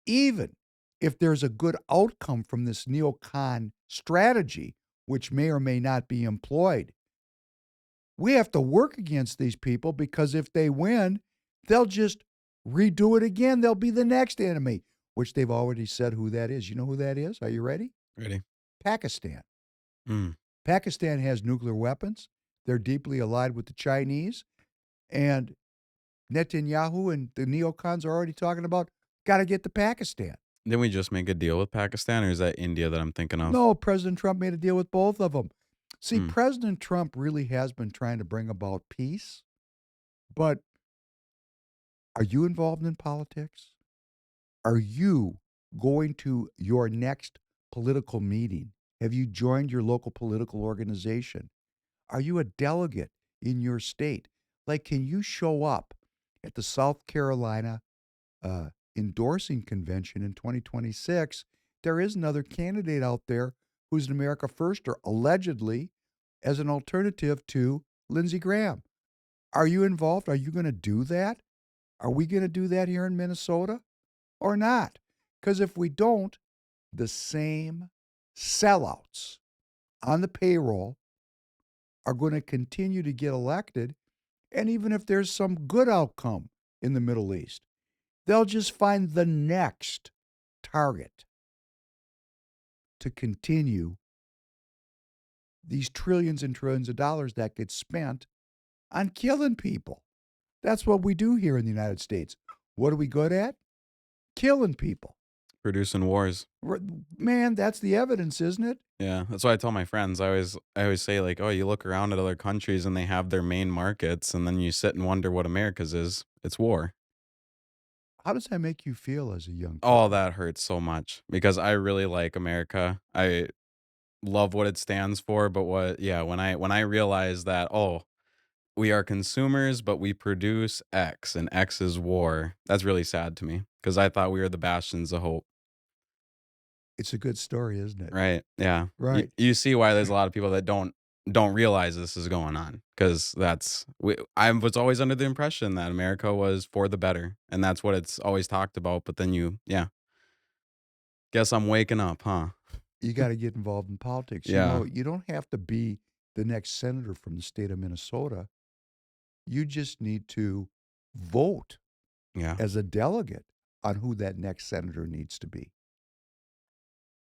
[SPEAKER 1] even if there's a good outcome from this neocon strategy, which may or may not be employed, we have to work against these people because if they win, they'll just redo it again. They'll be the next enemy, which they've already said who that is. You know who that is? Are you ready?
[SPEAKER 2] Ready.
[SPEAKER 1] Pakistan.
[SPEAKER 2] Mm.
[SPEAKER 1] Pakistan has nuclear weapons. They're deeply allied with the Chinese. And Netanyahu and the neocons are already talking about got to get to Pakistan.
[SPEAKER 2] Didn't we just make a deal with Pakistan, or is that India that I'm thinking of?
[SPEAKER 1] No, President Trump made a deal with both of them. See, President Trump really has been trying to bring about peace. But are you involved in politics? Are you going to your next political meeting? Have you joined your local political organization? Are you a delegate in your state? Like, can you show up at the South Carolina endorsing convention in 2026? There is another candidate out there who's an America Firster, allegedly, as an alternative to Lindsey Graham. Are you involved? Are you going to do that? Are we going to do that here in Minnesota or not? Because if we don't, the same sellouts on the payroll are going to continue to get elected. And even if there's some good outcome in the Middle East, they'll just find the next target to continue these trillions and trillions of dollars that get spent on killing people. That's what we do here in the United States. What are we good at? Killing people.
[SPEAKER 2] Producing wars.
[SPEAKER 1] Man, that's the evidence, isn't it?
[SPEAKER 2] Yeah, that's why I tell my friends. I always say, like, oh, you look around at other countries and they have their main markets, and then you sit and wonder what America's is. It's war.
[SPEAKER 1] How does that make you feel as a young person?
[SPEAKER 2] Oh, that hurts so much because I really like America. I love what it stands for, but when I realize that, oh, we are consumers, but we produce X, and X is war. That's really sad to me because I thought we were the bastions of hope.
[SPEAKER 1] It's a good story, isn't it?
[SPEAKER 2] Right? Yeah.
[SPEAKER 1] Right.
[SPEAKER 2] You see why there's a lot of people that don't realize this is going on because I was always under the impression that America was for the better, and that's what it's always talked about. But then guess I'm waking up, huh?
[SPEAKER 1] You got to get involved in politics.
[SPEAKER 2] Yeah.
[SPEAKER 1] You don't have to be the next senator from the state of Minnesota. You just need to vote
[SPEAKER 2] Yeah.
[SPEAKER 1] as a delegate on who that next senator needs to be.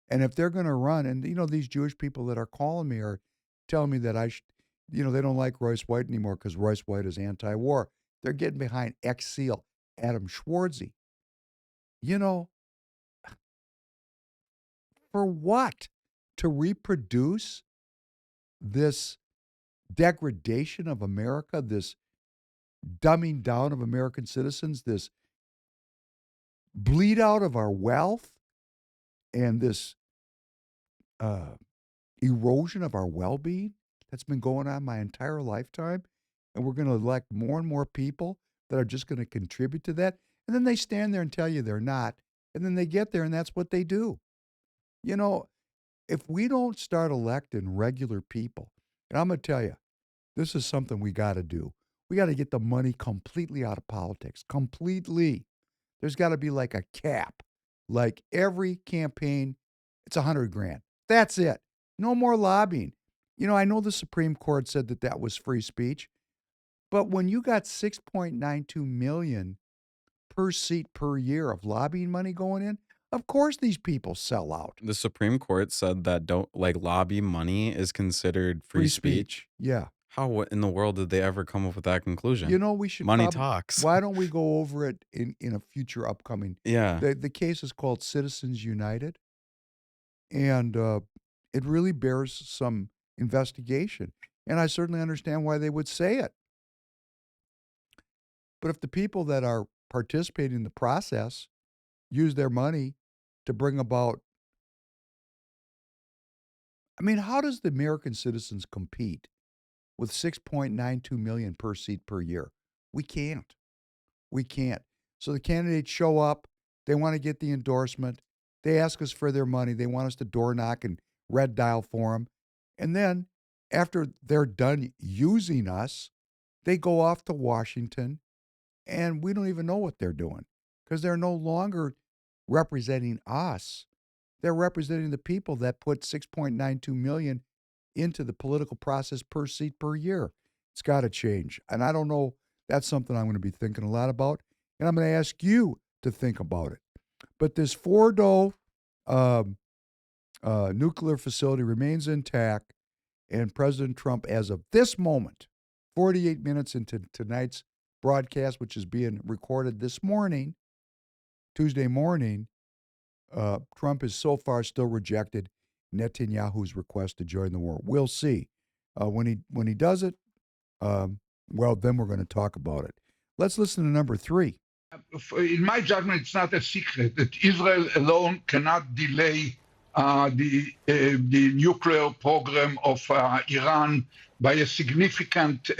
[SPEAKER 1] And if they're going to run, and these Jewish people that are calling me are telling me that they don't like Royce White anymore because Royce White is anti-war. They're getting behind ex-SEAL Adam Schwartzy. For what? To reproduce this degradation of America, this dumbing down of American citizens, this bleed out of our wealth, and this erosion of our well-being that's been going on my entire lifetime. And we're going to elect more and more people that are just going to contribute to that. And then they stand there and tell you they're not. And then they get there and that's what they do. If we don't start electing regular people, and I'm going to tell you, this is something we got to do. We got to get the money completely out of politics. Completely. There's got to be like a cap. Like every campaign, it's $100,000. That's it. No more lobbying. I know the Supreme Court said that was free speech, but when you got $6.92 million per seat per year of lobbying money going in, of course these people sell out.
[SPEAKER 2] The Supreme Court said that lobby money is considered free speech.
[SPEAKER 1] Yeah.
[SPEAKER 2] How in the world did they ever come up with that conclusion?
[SPEAKER 1] We should
[SPEAKER 2] money talks.
[SPEAKER 1] Why don't we go over it in a future upcoming?
[SPEAKER 2] Yeah.
[SPEAKER 1] The case is called Citizens United, and it really bears some investigation. And I certainly understand why they would say it. But if the people that are participating in the process use their money to bring about, how does the American citizens compete with $6.92 million per seat per year? We can't. So the candidates show up. They want to get the endorsement. They ask us for their money. They want us to door knock and red dial for them. And then after they're done using us, they go off to Washington, and we don't even know what they're doing because they're no longer representing us. They're representing the people that put $6.92 million into the political process per seat per year. It's got to change. And I don't know. That's something I'm going to be thinking a lot about. And I'm going to ask you to think about it. But this Fordo nuclear facility remains intact. And President Trump, as of this moment, 48 minutes into tonight's broadcast, which is being recorded this morning, Tuesday morning, Trump has so far still rejected Netanyahu's request to join the war. We'll see. When he does it, then we're going to talk about it. Let's listen to number 3.
[SPEAKER 5] In my judgment, it's not a secret that Israel alone cannot delay the nuclear program of Iran by a significant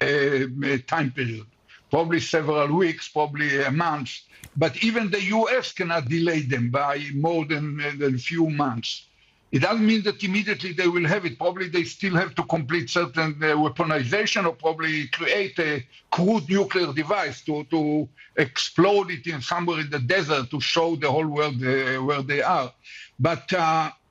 [SPEAKER 5] time period, probably several weeks, probably a month. But even the U.S. cannot delay them by more than a few months. It doesn't mean that immediately they will have it. Probably they still have to complete certain weaponization or probably create a crude nuclear device to explode it in somewhere in the desert to show the whole world where they are. But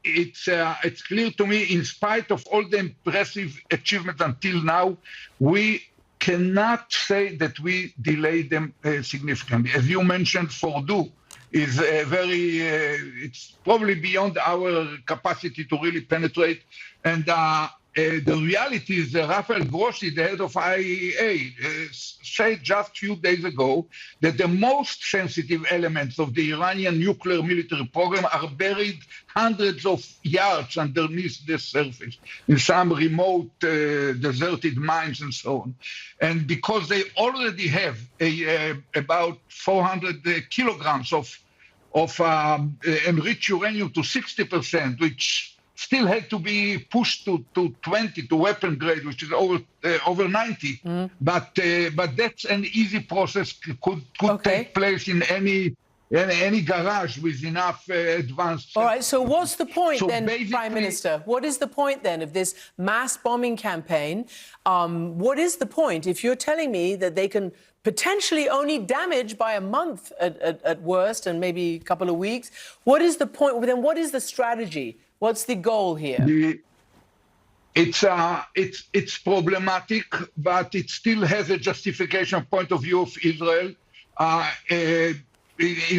[SPEAKER 5] it's clear to me, in spite of all the impressive achievements until now, we cannot say that we delayed them significantly. As you mentioned, Fordo is it's probably beyond our capacity to really penetrate. And the reality is that Rafael Grossi, the head of IAEA, said just a few days ago that the most sensitive elements of the Iranian nuclear military program are buried hundreds of yards underneath the surface in some remote deserted mines and so on. And because they already have about 400 kilograms of enriched uranium to 60%, which still had to be pushed to 20 to weapon grade, which is over 90. But that's an easy process. Could take place in any garage with enough advanced.
[SPEAKER 6] All right, so what's the point
[SPEAKER 5] So
[SPEAKER 6] then,
[SPEAKER 5] basically-
[SPEAKER 6] Prime Minister? What is the point then of this mass bombing campaign? What is the point if you're telling me that they can potentially only damage by a month at worst and maybe a couple of weeks? What is the point? Then what is the strategy? What's the goal here?
[SPEAKER 5] It's problematic, but it still has a justification point of view of Israel.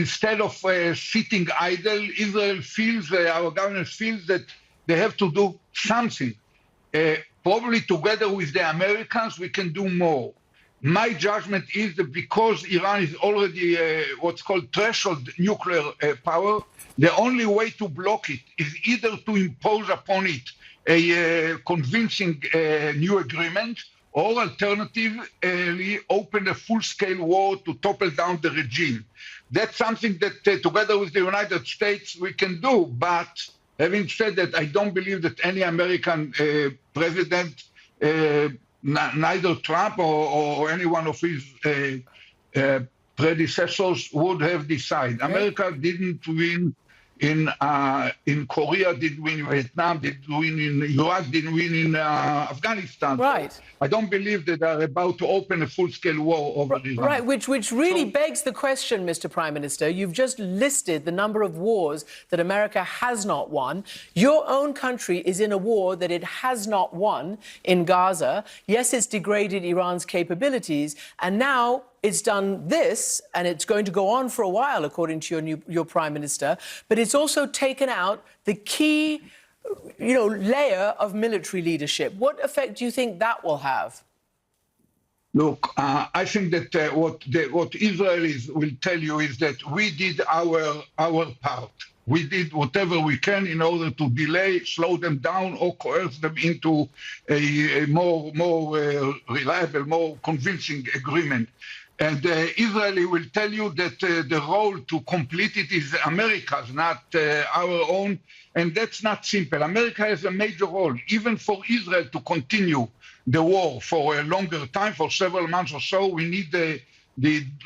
[SPEAKER 5] Instead of sitting idle, Israel feels, our government feels that they have to do something. Probably together with the Americans, we can do more. My judgment is that because Iran is already what's called threshold nuclear power, the only way to block it is either to impose upon it a convincing new agreement, or alternatively open a full-scale war to topple down the regime. That's something that together with the United States we can do. But having said that, I don't believe that any American president, neither Trump or any one of his predecessors would have decided. America didn't win in Korea, didn't win in Vietnam, didn't win in Iraq, didn't win in Afghanistan.
[SPEAKER 6] Right.
[SPEAKER 5] So I don't believe that they're about to open a full-scale war over Iran.
[SPEAKER 6] Right, which really begs the question, Mr. Prime Minister. You've just listed the number of wars that America has not won. Your own country is in a war that it has not won in Gaza. Yes, it's degraded Iran's capabilities, and now it's done this, and it's going to go on for a while, according to your Prime Minister, but it's also taken out the key, layer of military leadership. What effect do you think that will have?
[SPEAKER 5] Look, I think that what Israelis will tell you is that we did our part. We did whatever we can in order to delay, slow them down, or coerce them into a more reliable, more convincing agreement. And Israeli will tell you that the role to complete it is America's, not our own. And that's not simple. America has a major role, even for Israel to continue the war for a longer time, for several months or so. We need the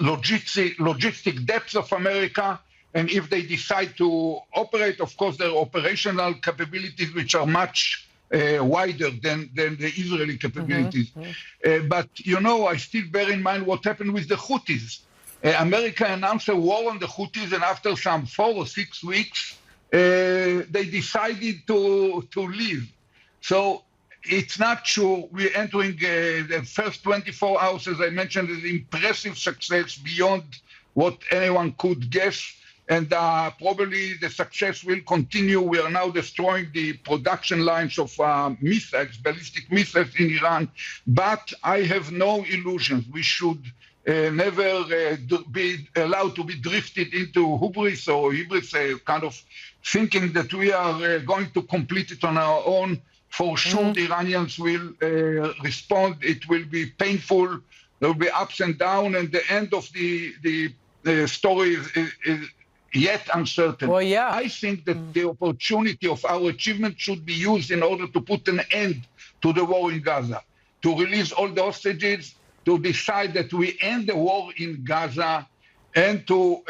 [SPEAKER 5] logistic depth of America. And if they decide to operate, of course, their operational capabilities, which are much wider than the Israeli capabilities. But, I still bear in mind what happened with the Houthis. America announced a war on the Houthis, and after some 4 or 6 weeks, they decided to leave. So it's not sure. We're entering the first 24 hours, as I mentioned, is impressive success beyond what anyone could guess. And probably the success will continue. We are now destroying the production lines of missiles, ballistic missiles in Iran. But I have no illusions. We should never be allowed to be drifted into hubris or kind of thinking that we are going to complete it on our own. For sure, the Iranians will respond. It will be painful. There will be ups and downs. And the end of the story is yet uncertain.
[SPEAKER 6] Well, yeah.
[SPEAKER 5] I think that the opportunity of our achievement should be used in order to put an end to the war in Gaza, to release all the hostages, to decide that we end the war in Gaza, and to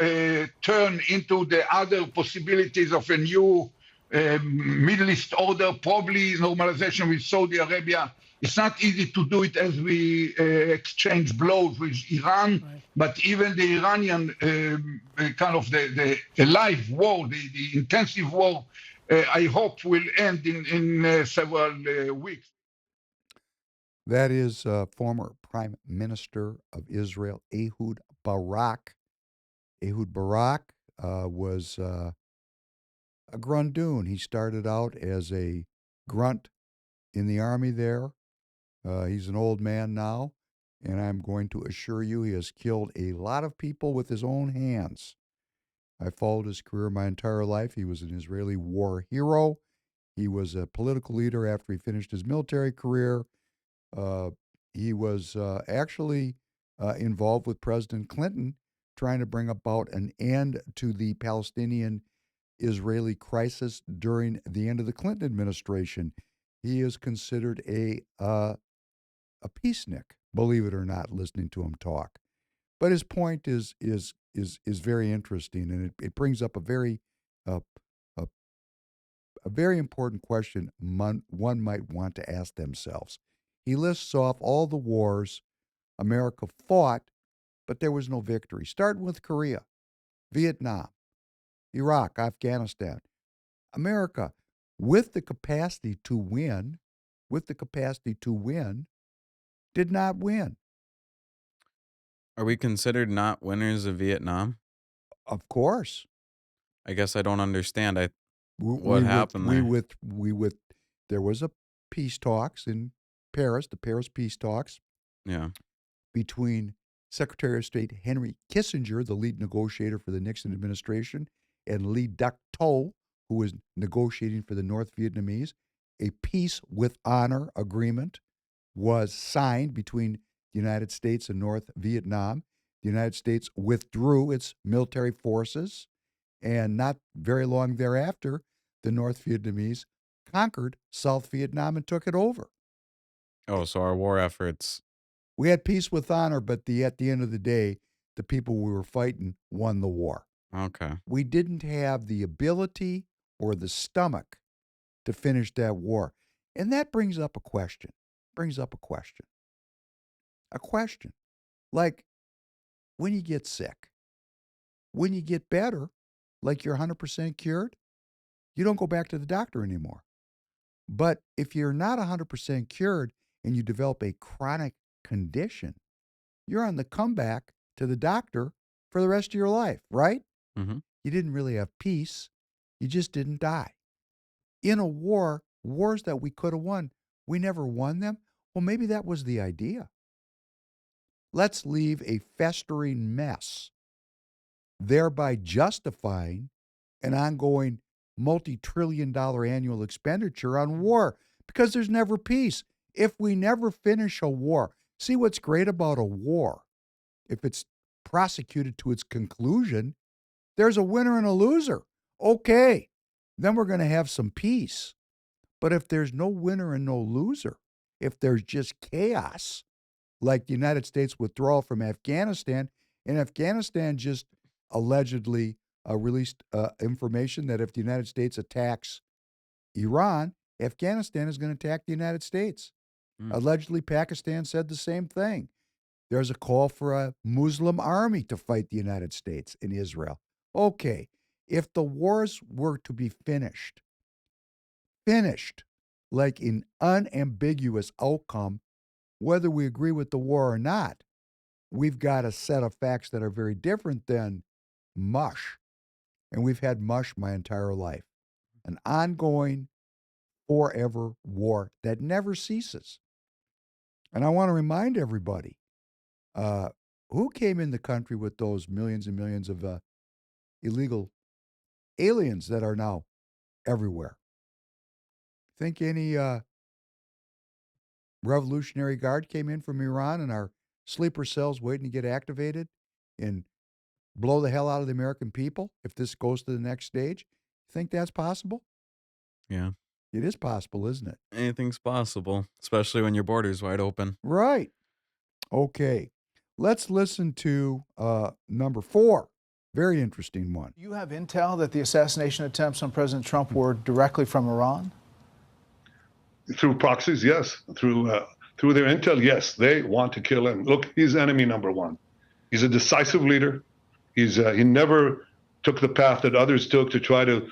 [SPEAKER 5] turn into the other possibilities of a new Middle East order, probably normalization with Saudi Arabia. It's not easy to do it as we exchange blows with Iran, but even the Iranian kind of the live war, the intensive war, I hope will end in several weeks.
[SPEAKER 1] That is former Prime Minister of Israel, Ehud Barak. Ehud Barak was a Grundun. He started out as a grunt in the army there. He's an old man now, and I'm going to assure you he has killed a lot of people with his own hands. I followed his career my entire life. He was an Israeli war hero. He was a political leader after he finished his military career. He was actually involved with President Clinton trying to bring about an end to the Palestinian Israeli crisis during the end of the Clinton administration. He is considered a peacenik, believe it or not, listening to him talk. But his point is very interesting, and it brings up a very uh, a, a very important question one might want to ask themselves. He lists off all the wars America fought, but there was no victory. Starting with Korea, Vietnam, Iraq, Afghanistan. America, with the capacity to win, did not win.
[SPEAKER 2] Are we considered not winners of Vietnam?
[SPEAKER 1] Of course.
[SPEAKER 2] I guess I don't understand.
[SPEAKER 1] We
[SPEAKER 2] happened there?
[SPEAKER 1] There was a peace talks in Paris, the Paris peace talks
[SPEAKER 2] Yeah.
[SPEAKER 1] between Secretary of State Henry Kissinger, the lead negotiator for the Nixon administration, and Lee Duc-Tho, who was negotiating for the North Vietnamese. A peace with honor agreement was signed between the United States and North Vietnam. The United States withdrew its military forces, and not very long thereafter, the North Vietnamese conquered South Vietnam and took it over.
[SPEAKER 2] Oh, so our war efforts.
[SPEAKER 1] We had peace with honor, but at the end of the day, the people we were fighting won the war.
[SPEAKER 2] Okay.
[SPEAKER 1] We didn't have the ability or the stomach to finish that war. And that brings up a question. A question. Like, when you get sick, when you get better, like you're 100% cured, you don't go back to the doctor anymore. But if you're not 100% cured and you develop a chronic condition, you're on the comeback to the doctor for the rest of your life, right?
[SPEAKER 2] Mm-hmm.
[SPEAKER 1] You didn't really have peace. You just didn't die. In a war, wars that we could have won, we never won them. Well, maybe that was the idea. Let's leave a festering mess, thereby justifying an ongoing multi-trillion-dollar annual expenditure on war, because there's never peace. If we never finish a war, see what's great about a war, if it's prosecuted to its conclusion, there's a winner and a loser. Okay, then we're going to have some peace. But if there's no winner and no loser, if there's just chaos, like the United States withdrawal from Afghanistan, and Afghanistan just allegedly released information that if the United States attacks Iran, Afghanistan is going to attack the United States. Allegedly, Pakistan said the same thing. There's a call for a Muslim army to fight the United States in Israel. Okay, if the wars were to be finished, like an unambiguous outcome, whether we agree with the war or not, we've got a set of facts that are very different than mush. And we've had mush my entire life. An ongoing, forever war that never ceases. And I want to remind everybody, who came in the country with those millions and millions of illegal aliens that are now everywhere? Think any Revolutionary Guard came in from Iran and are sleeper cells waiting to get activated and blow the hell out of the American people if this goes to the next stage? Think that's possible?
[SPEAKER 2] Yeah.
[SPEAKER 1] It is possible, isn't it?
[SPEAKER 2] Anything's possible, especially when your border's wide open.
[SPEAKER 1] Right. Okay. Let's listen to number 4. Very interesting one.
[SPEAKER 7] You have intel that the assassination attempts on President Trump were directly from Iran?
[SPEAKER 5] Through proxies, yes. Through their intel, yes. They want to kill him. Look, he's enemy number one. He's a decisive leader. He never took the path that others took to try to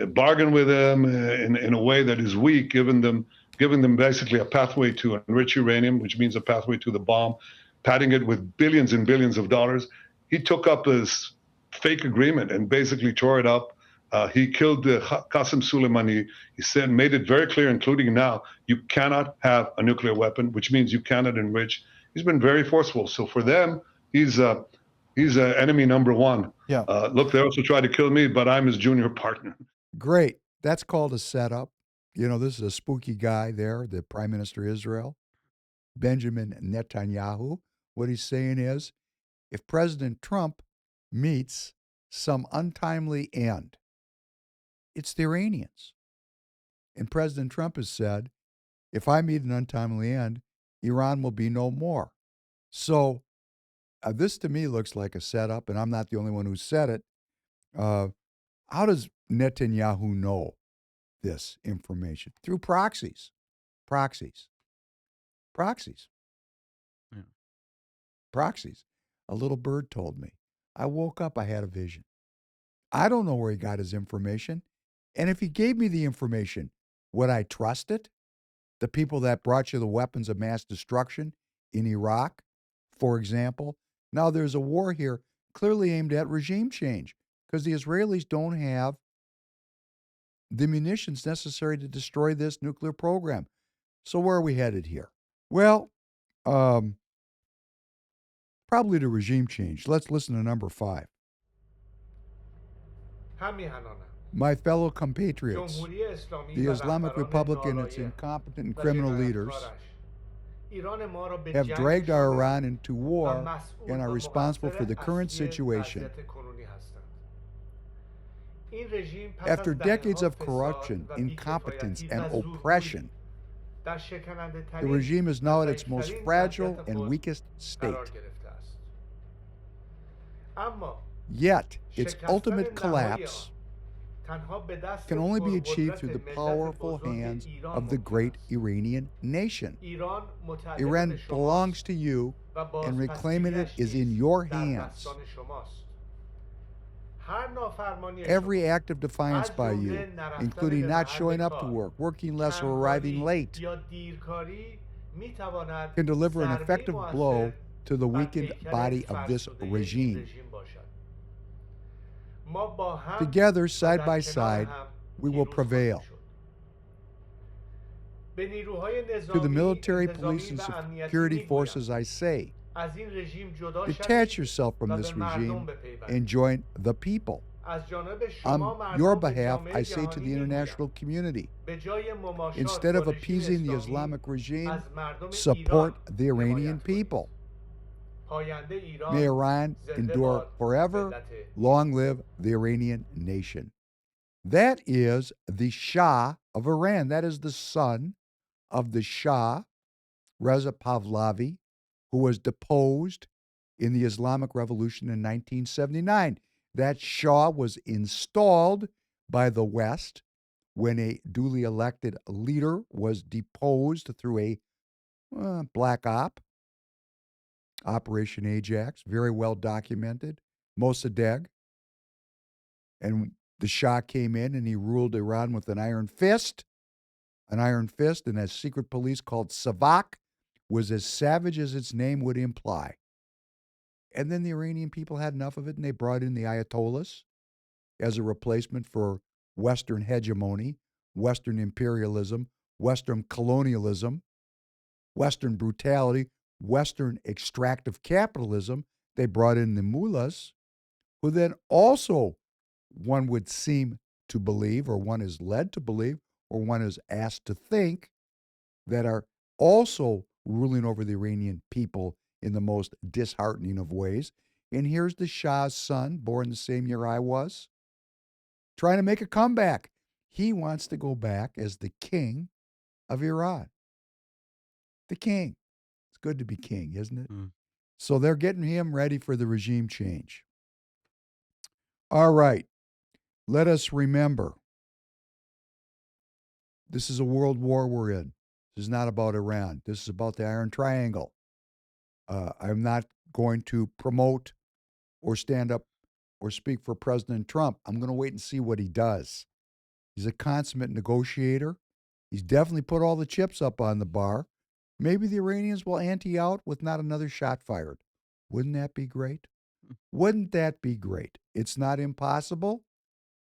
[SPEAKER 5] bargain with him in a way that is weak, giving them basically a pathway to enrich uranium, which means a pathway to the bomb, padding it with billions and billions of dollars. He took up this fake agreement and basically tore it up. He killed Qasem Soleimani. He made it very clear, including now, you cannot have a nuclear weapon, which means you cannot enrich. He's been very forceful. So for them, he's enemy number one.
[SPEAKER 7] Yeah.
[SPEAKER 5] Look, they also tried to kill me, but I'm his junior partner.
[SPEAKER 1] Great. That's called a setup. You know, this is a spooky guy there, the Prime Minister of Israel, Benjamin Netanyahu. What he's saying is, if President Trump meets some untimely end, It's the Iranians. And President Trump has said, if I meet an untimely end, Iran will be no more. So this to me looks like a setup, and I'm not the only one who said it. How does Netanyahu know this information? Through proxies. Proxies. Proxies.
[SPEAKER 2] Yeah.
[SPEAKER 1] Proxies. A little bird told me. I woke up, I had a vision. I don't know where he got his information. And if he gave me the information, would I trust it? The people that brought you the weapons of mass destruction in Iraq, for example. Now there's a war here clearly aimed at regime change because the Israelis don't have the munitions necessary to destroy this nuclear program. So where are we headed here? Well, probably to regime change. Let's listen to number 5. My fellow compatriots, the Islamic Republic and its incompetent and criminal leaders have dragged our Iran into war and are responsible for the current situation. After decades of corruption, incompetence, and oppression, the regime is now at its most fragile and weakest state. Yet, its ultimate collapse can only be achieved through the powerful hands of the great Iranian nation. Iran belongs to you, and reclaiming it is in your hands. Every act of defiance by you, including not showing up to work, working less, or arriving late, can deliver an effective blow to the weakened body of this regime. Together, side by side, we will prevail. To the military, police, and security forces, I say, detach yourself from this regime and join the people. On your behalf, I say to the international community, instead of appeasing the Islamic regime, support the Iranian people. May Iran endure forever. Long live the Iranian nation. That is the Shah of Iran. That is the son of the Shah, Reza Pahlavi, who was deposed in the Islamic Revolution in 1979. That Shah was installed by the West when a duly elected leader was deposed through a black op, Operation Ajax, very well documented, Mossadegh. And the Shah came in and he ruled Iran with an iron fist, and a secret police called Savak was as savage as its name would imply. And then the Iranian people had enough of it, and they brought in the Ayatollahs as a replacement for Western hegemony, Western imperialism, Western colonialism, Western brutality, Western extractive capitalism. They brought in the mullahs, who then also, one would seem to believe, or one is led to believe, or one is asked to think, that are also ruling over the Iranian people in the most disheartening of ways. And here's the Shah's son, born the same year I was, trying to make a comeback. He wants to go back as the king of Iran. The king. It's good to be king, isn't it?
[SPEAKER 2] Mm.
[SPEAKER 1] So they're getting him ready for the regime change. All right. Let us remember, this is a world war we're in. This is not about Iran. This is about the Iron Triangle. I'm not going to promote or stand up or speak for President Trump. I'm going to wait and see what he does. He's a consummate negotiator. He's definitely put all the chips up on the bar. Maybe the Iranians will ante out with not another shot fired. Wouldn't that be great? Wouldn't that be great? It's not impossible.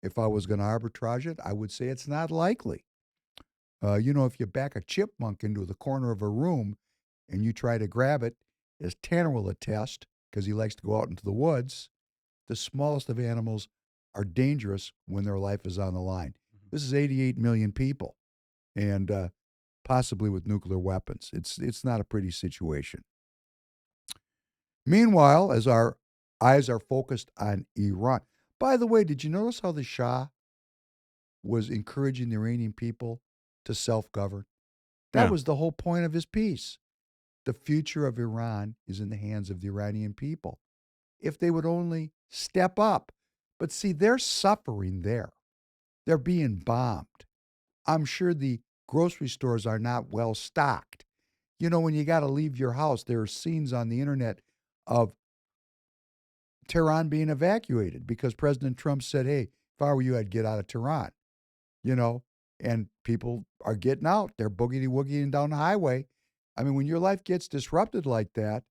[SPEAKER 1] If I was going to arbitrage it, I would say it's not likely. If you back a chipmunk into the corner of a room and you try to grab it, as Tanner will attest, because he likes to go out into the woods, the smallest of animals are dangerous when their life is on the line. This is 88 million people, and possibly with nuclear weapons. It's not a pretty situation. Meanwhile, as our eyes are focused on Iran, by the way, did you notice how the Shah was encouraging the Iranian people to self-govern. That
[SPEAKER 2] Yeah.
[SPEAKER 1] was the whole point of his piece. The future of Iran is in the hands of the Iranian people. If they would only step up. But see, they're suffering there. They're being bombed. I'm sure the grocery stores are not well stocked. You know, when you got to leave your house, there are scenes on the internet of Tehran being evacuated because President Trump said, hey, if I were you, I'd get out of Tehran, you know, and people are getting out. They're boogity-woogieing down the highway. I mean, when your life gets disrupted like that,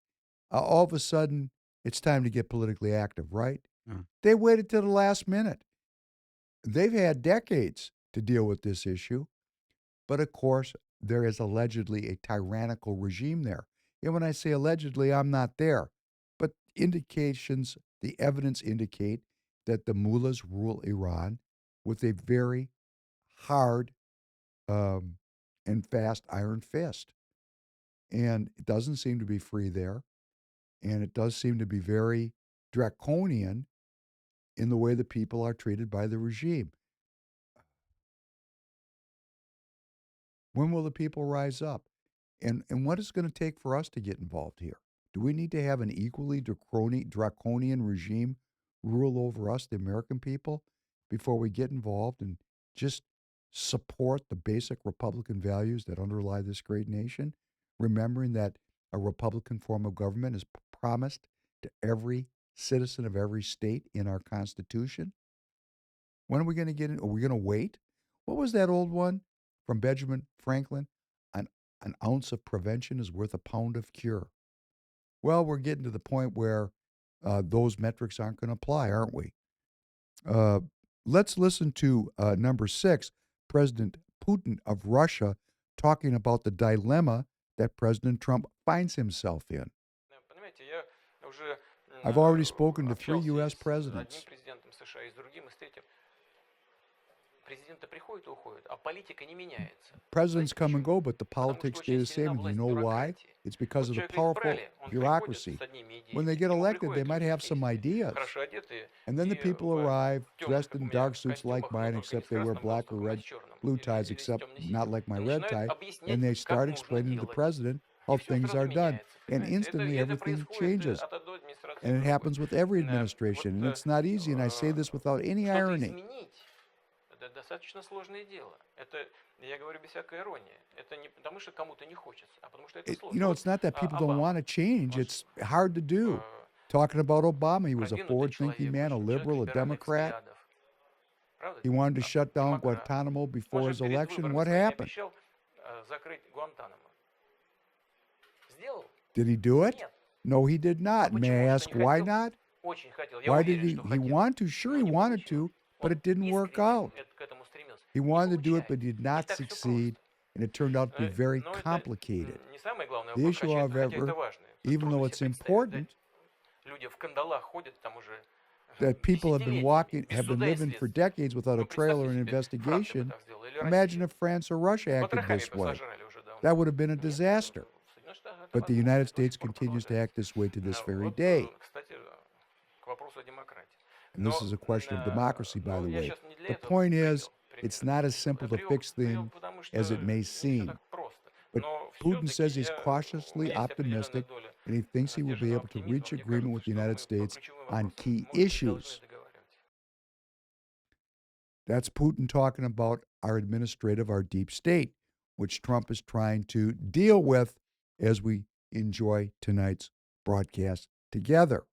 [SPEAKER 1] all of a sudden, it's time to get politically active, right? They waited till the last minute. They've had decades to deal with this issue. But of course, there is allegedly a tyrannical regime there. And when I say allegedly, I'm not there. But indications, the evidence indicate that the mullahs rule Iran with a very hard and fast iron fist. And it doesn't seem to be free there. And it does seem to be very draconian in the way the people are treated by the regime. When will the people rise up? And what is it going to take for us to get involved here? Do we need to have an equally draconian regime rule over us, the American people, before we get involved and just support the basic Republican values that underlie this great nation? Remembering that a Republican form of government is promised to every citizen of every state in our Constitution. When are we going to get in? Are we going to wait? What was that old one from Benjamin Franklin? An ounce of prevention is worth a pound of cure. Well, we're getting to the point where those metrics aren't going to apply, aren't we? Let's listen to number 6, President Putin of Russia, talking about the dilemma that President Trump finds himself in. I've already spoken to 3 U.S. presidents. Presidents come and go, but the politics stay the same. And do you know why? It's because of the powerful bureaucracy. When they get elected, they might have some ideas. And then the people arrive dressed in dark suits like mine, except they wear black or red, blue ties, except not like my red tie. And they start explaining to the president how things are done. And instantly everything changes. And it happens with every administration. And it's not easy. And I say this without any irony.
[SPEAKER 8] Это достаточно сложное дело. Это, я говорю без всякой иронии. Это не потому, что кому-то не хочется, а потому что это сложно.
[SPEAKER 1] You know, it's not that people don't want to change. It's hard to do. Talking about Obama, he was a forward-thinking man, a liberal, a Democrat. He wanted to shut down Guantanamo before his election. What happened? Did he do it? No, he did not. May I ask why not? Why did he want to? Sure, he wanted to. But it didn't work out. He wanted to do it, but he did not succeed, and it turned out to be very complicated. The issue, however, even though it's important that people have been living for decades without a trail or an investigation, imagine if France or Russia acted this way. That would have been a disaster. But the United States continues to act this way to this very day. And this is a question of democracy, by the way. The point is, it's not as simple to fix things as it may seem. But Putin says he's cautiously optimistic, and he thinks he will be able to reach agreement with the United States on key issues. That's Putin talking about our deep state, which Trump is trying to deal with as we enjoy tonight's broadcast together.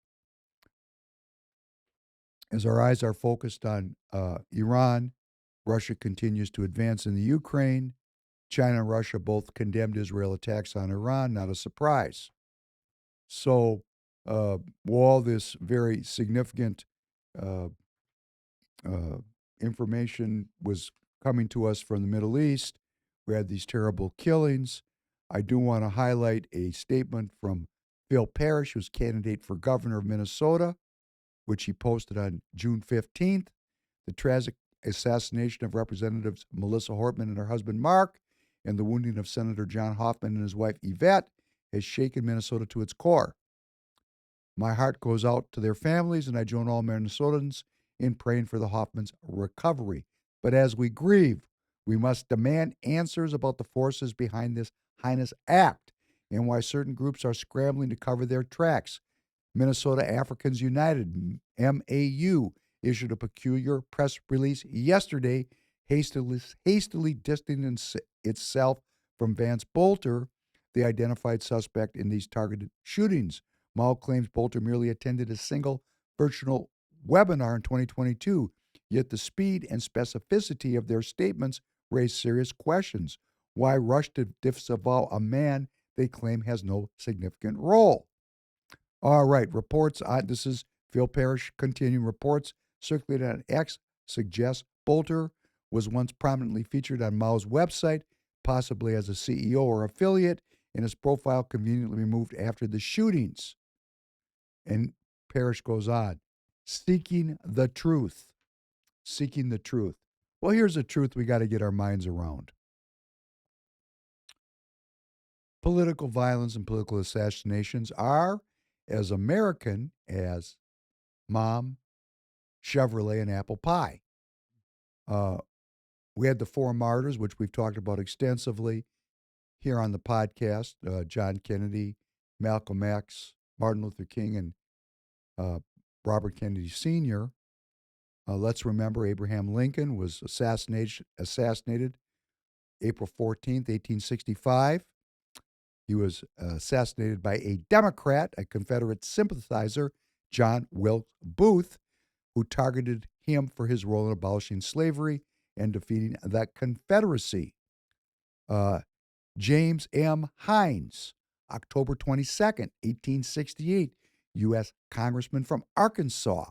[SPEAKER 1] As our eyes are focused on Iran, Russia continues to advance in the Ukraine. China and Russia both condemned Israel attacks on Iran, not a surprise. So all this very significant information was coming to us from the Middle East. We had these terrible killings. I do want to highlight a statement from Phil Parrish, who's candidate for governor of Minnesota, which he posted on June 15th. The tragic assassination of Representatives Melissa Hortman and her husband Mark, and the wounding of Senator John Hoffman and his wife Yvette has shaken Minnesota to its core. My heart goes out to their families, and I join all Minnesotans in praying for the Hoffmans' recovery. But as we grieve, we must demand answers about the forces behind this heinous act and why certain groups are scrambling to cover their tracks. Minnesota Africans United, MAU, issued a peculiar press release yesterday, hastily distancing itself from Vance Bolter, the identified suspect in these targeted shootings. Mao claims Bolter merely attended a single virtual webinar in 2022, yet the speed and specificity of their statements raise serious questions. Why rush to disavow a man they claim has no significant role? All right, reports on this is Phil Parrish continuing reports circulated on X suggest Bolter was once prominently featured on Mao's website, possibly as a CEO or affiliate, and his profile conveniently removed after the shootings. And Parrish goes on, seeking the truth. Seeking the truth. Well, here's the truth we got to get our minds around. Political violence and political assassinations are as American as Mom, Chevrolet, and apple pie. We had the four martyrs, which we've talked about extensively here on the podcast, John Kennedy, Malcolm X, Martin Luther King, and Robert Kennedy Sr. Let's remember Abraham Lincoln was assassinated April 14th, 1865. He was assassinated by a Democrat, a Confederate sympathizer, John Wilkes Booth, who targeted him for his role in abolishing slavery and defeating the Confederacy. James M. Hines, October 22nd, 1868, U.S. Congressman from Arkansas,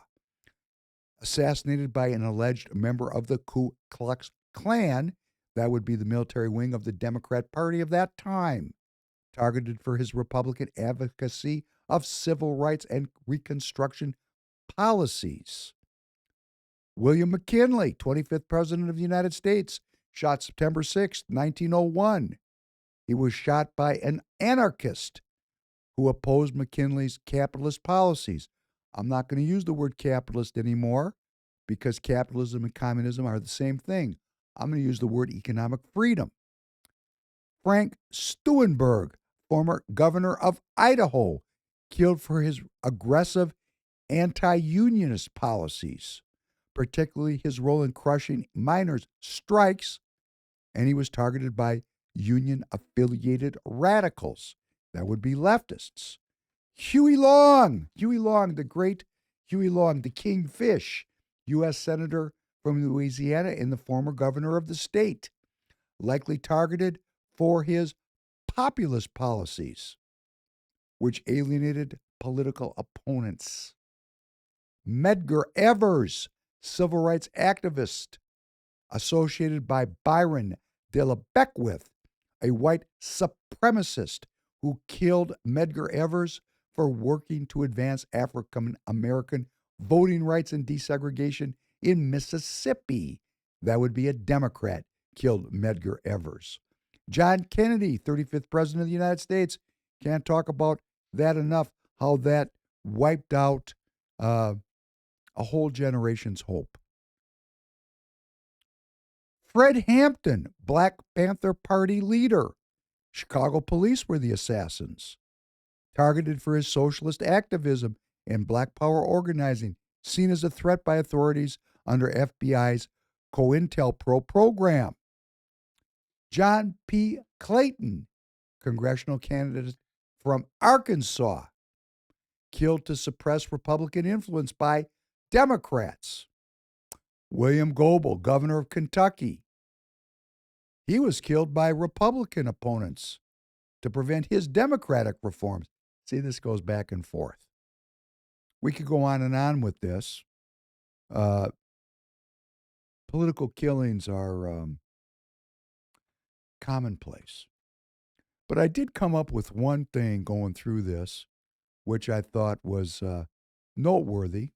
[SPEAKER 1] assassinated by an alleged member of the Ku Klux Klan, that would be the military wing of the Democrat Party of that time, targeted for his Republican advocacy of civil rights and Reconstruction policies. William McKinley, 25th President of the United States, shot September 6, 1901. He was shot by an anarchist who opposed McKinley's capitalist policies. I'm not going to use the word capitalist anymore because capitalism and communism are the same thing. I'm going to use the word economic freedom. Frank Stuenberg, former governor of Idaho, killed for his aggressive anti-unionist policies, particularly his role in crushing miners' strikes, and he was targeted by union-affiliated radicals. That would be leftists. Huey Long, the great Huey Long, the Kingfish, U.S. Senator from Louisiana and the former governor of the state, likely targeted for his populist policies, which alienated political opponents. Medgar Evers, civil rights activist, associated by Byron de la Beckwith, a white supremacist who killed Medgar Evers for working to advance African American voting rights and desegregation in Mississippi. That would be a Democrat, killed Medgar Evers. John Kennedy, 35th President of the United States. Can't talk about that enough, how that wiped out a whole generation's hope. Fred Hampton, Black Panther Party leader. Chicago police were the assassins. Targeted for his socialist activism and Black Power organizing, seen as a threat by authorities under FBI's COINTELPRO program. John P. Clayton, congressional candidate from Arkansas, killed to suppress Republican influence by Democrats. William Goebel, governor of Kentucky, he was killed by Republican opponents to prevent his Democratic reforms. See, this goes back and forth. We could go on and on with this. Political killings are commonplace. But I did come up with one thing going through this, which I thought was noteworthy.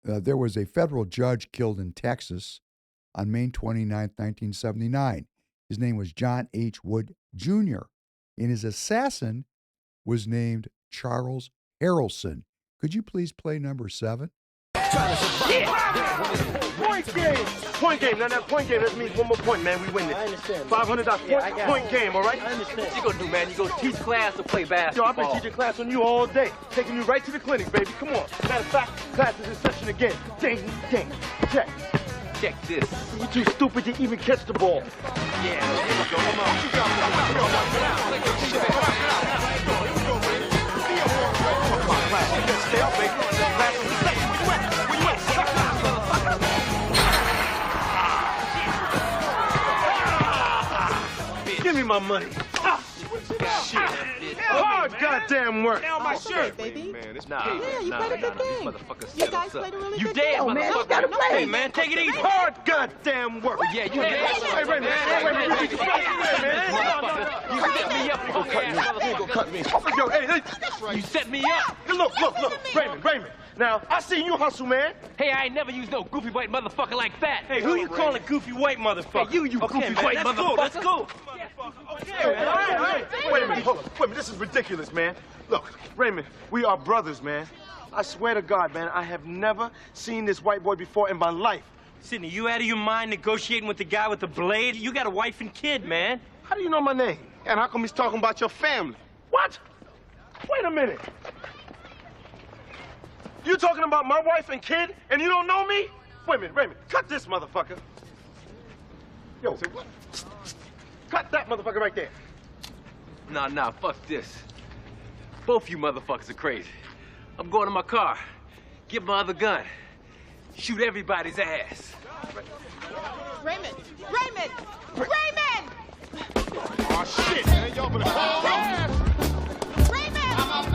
[SPEAKER 1] There was a federal judge killed in Texas on May 29, 1979. His name was John H. Wood Jr., and his assassin was named Charles Harrelson. Could you please play number 7?
[SPEAKER 9] Point game. Point game. Now that point game, that means one more point, man. We win this.
[SPEAKER 10] I understand.
[SPEAKER 9] $500 point game, all right?
[SPEAKER 10] I understand.
[SPEAKER 8] What you gonna do, man? You gonna teach class or play basketball?
[SPEAKER 9] Yo, I've been teaching class on you all day. Taking you right to the clinic, baby. Come on. Matter of fact, class is in session again. Ding, ding. Check.
[SPEAKER 8] Check this.
[SPEAKER 9] You're too stupid to even catch the ball.
[SPEAKER 8] Yeah. Come on.
[SPEAKER 9] Stay up, baby. Class is in session. Where you at? Where you at? Give me my money. Shit. Hard goddamn work.
[SPEAKER 8] Now my shirt,
[SPEAKER 10] baby.
[SPEAKER 8] Man, it's
[SPEAKER 10] Yeah, you played a good game. You guys played a really
[SPEAKER 8] You
[SPEAKER 10] good
[SPEAKER 8] dead,
[SPEAKER 10] game.
[SPEAKER 8] motherfucker.
[SPEAKER 10] You gotta play.
[SPEAKER 8] Hey, man, take it easy.
[SPEAKER 9] Hard goddamn work.
[SPEAKER 8] Yeah, you dead.
[SPEAKER 9] Hey, wait a minute. Hey, wait a minute. You
[SPEAKER 8] set me up, punk ass motherfucker.
[SPEAKER 9] cut me. Yo, hey,
[SPEAKER 8] You set me up.
[SPEAKER 9] look. Raymond. Now, I seen you hustle, man.
[SPEAKER 8] Hey, I ain't never used no goofy white motherfucker like that.
[SPEAKER 9] Hey, who you calling goofy white motherfucker?
[SPEAKER 8] Hey, you goofy white motherfucker.
[SPEAKER 9] Let's go. Hey, wait a minute, hold on. Wait a minute, this is ridiculous, man. Look, Raymond, we are brothers, man. I swear to God, man, I have never seen this white boy before in my life.
[SPEAKER 11] Sidney, you out of your mind negotiating with the guy with the blade? You got a wife and kid, man.
[SPEAKER 9] How do you know my name? And how come he's talking about your family? What? Wait a minute. You talking about my wife and kid, and you don't know me? Wait a minute, Raymond, cut this motherfucker. Yo, what? Cut that motherfucker right there.
[SPEAKER 8] Nah, fuck this. Both you motherfuckers are crazy. I'm going to my car, get my other gun, shoot everybody's ass.
[SPEAKER 10] Raymond!
[SPEAKER 9] Oh, shit, man, y'all better call
[SPEAKER 10] Raymond! Come on!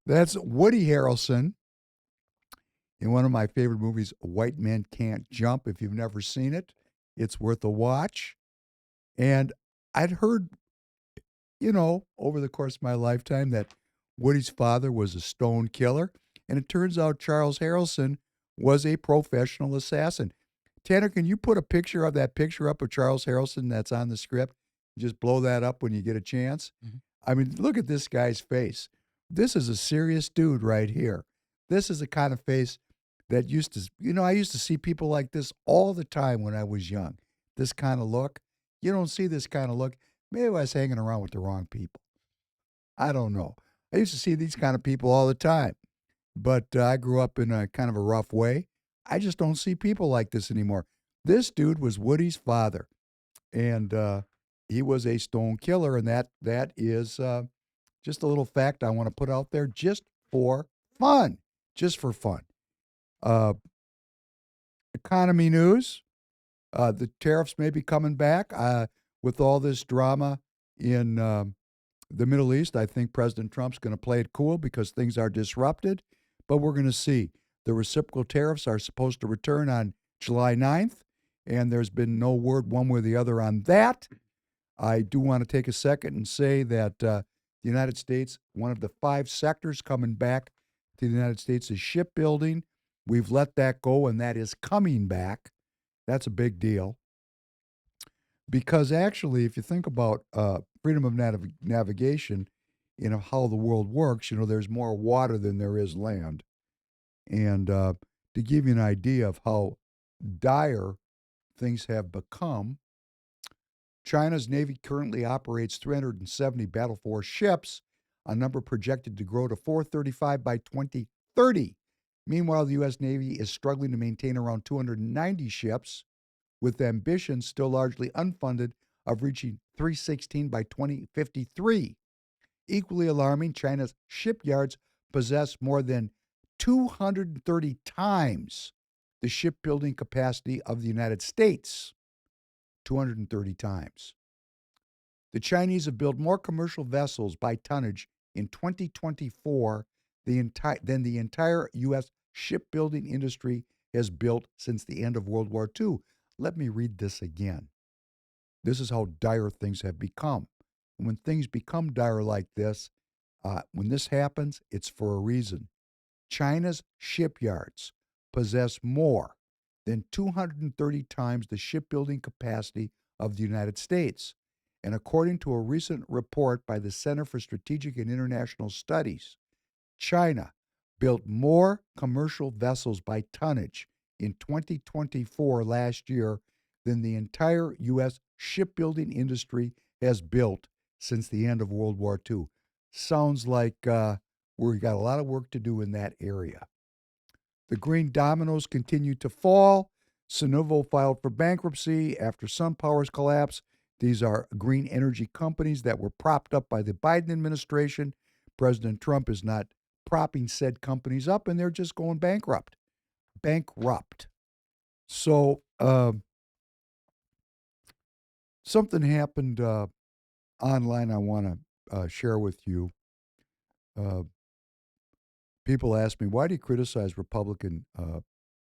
[SPEAKER 1] That's Woody Harrelson in one of my favorite movies, White Men Can't Jump. If you've never seen it, it's worth a watch. And I'd heard, over the course of my lifetime that Woody's father was a stone killer. And it turns out Charles Harrelson was a professional assassin. Tanner, can you put a picture up of Charles Harrelson that's on the script? Just blow that up when you get a chance. Mm-hmm. I mean, look at this guy's face. This is a serious dude right here. This is the kind of face that I used to see people like this all the time when I was young. This kind of look. You don't see this kind of look. Maybe I was hanging around with the wrong people. I don't know. I used to see these kind of people all the time. But I grew up in a kind of a rough way. I just don't see people like this anymore. This dude was Woody's father. And he was a stone killer. And that is just a little fact I want to put out there just for fun. Economy news. The tariffs may be coming back. With all this drama in the Middle East, I think President Trump's going to play it cool because things are disrupted. But we're going to see. The reciprocal tariffs are supposed to return on July 9th, and there's been no word one way or the other on that. I do want to take a second and say that the United States, one of the 5 sectors coming back to the United States is shipbuilding. We've let that go, and that is coming back. That's a big deal. Because actually, if you think about freedom of navigation, how the world works, there's more water than there is land. And to give you an idea of how dire things have become, China's Navy currently operates 370 Battle Force ships, a number projected to grow to 435 by 2030. Meanwhile, the U.S. Navy is struggling to maintain around 290 ships, with ambitions still largely unfunded of reaching 316 by 2053. Equally alarming, China's shipyards possess more than 230 times the shipbuilding capacity of the United States. 230 times. The Chinese have built more commercial vessels by tonnage in 2024 than the entire U.S. shipbuilding industry has built since the end of World War II. Let me read this again. This is how dire things have become. And when things become dire like this, when this happens, it's for a reason. China's shipyards possess more than 230 times the shipbuilding capacity of the United States. And according to a recent report by the Center for Strategic and International Studies, China built more commercial vessels by tonnage in 2024 last year than the entire U.S. shipbuilding industry has built since the end of World War II. Sounds like we've got a lot of work to do in that area. The green dominoes continue to fall. Sunovo filed for bankruptcy after SunPower's collapse. These are green energy companies that were propped up by the Biden administration. President Trump is not propping said companies up, and they're just going bankrupt. So something happened online I want to share with you. People ask me, why do you criticize Republican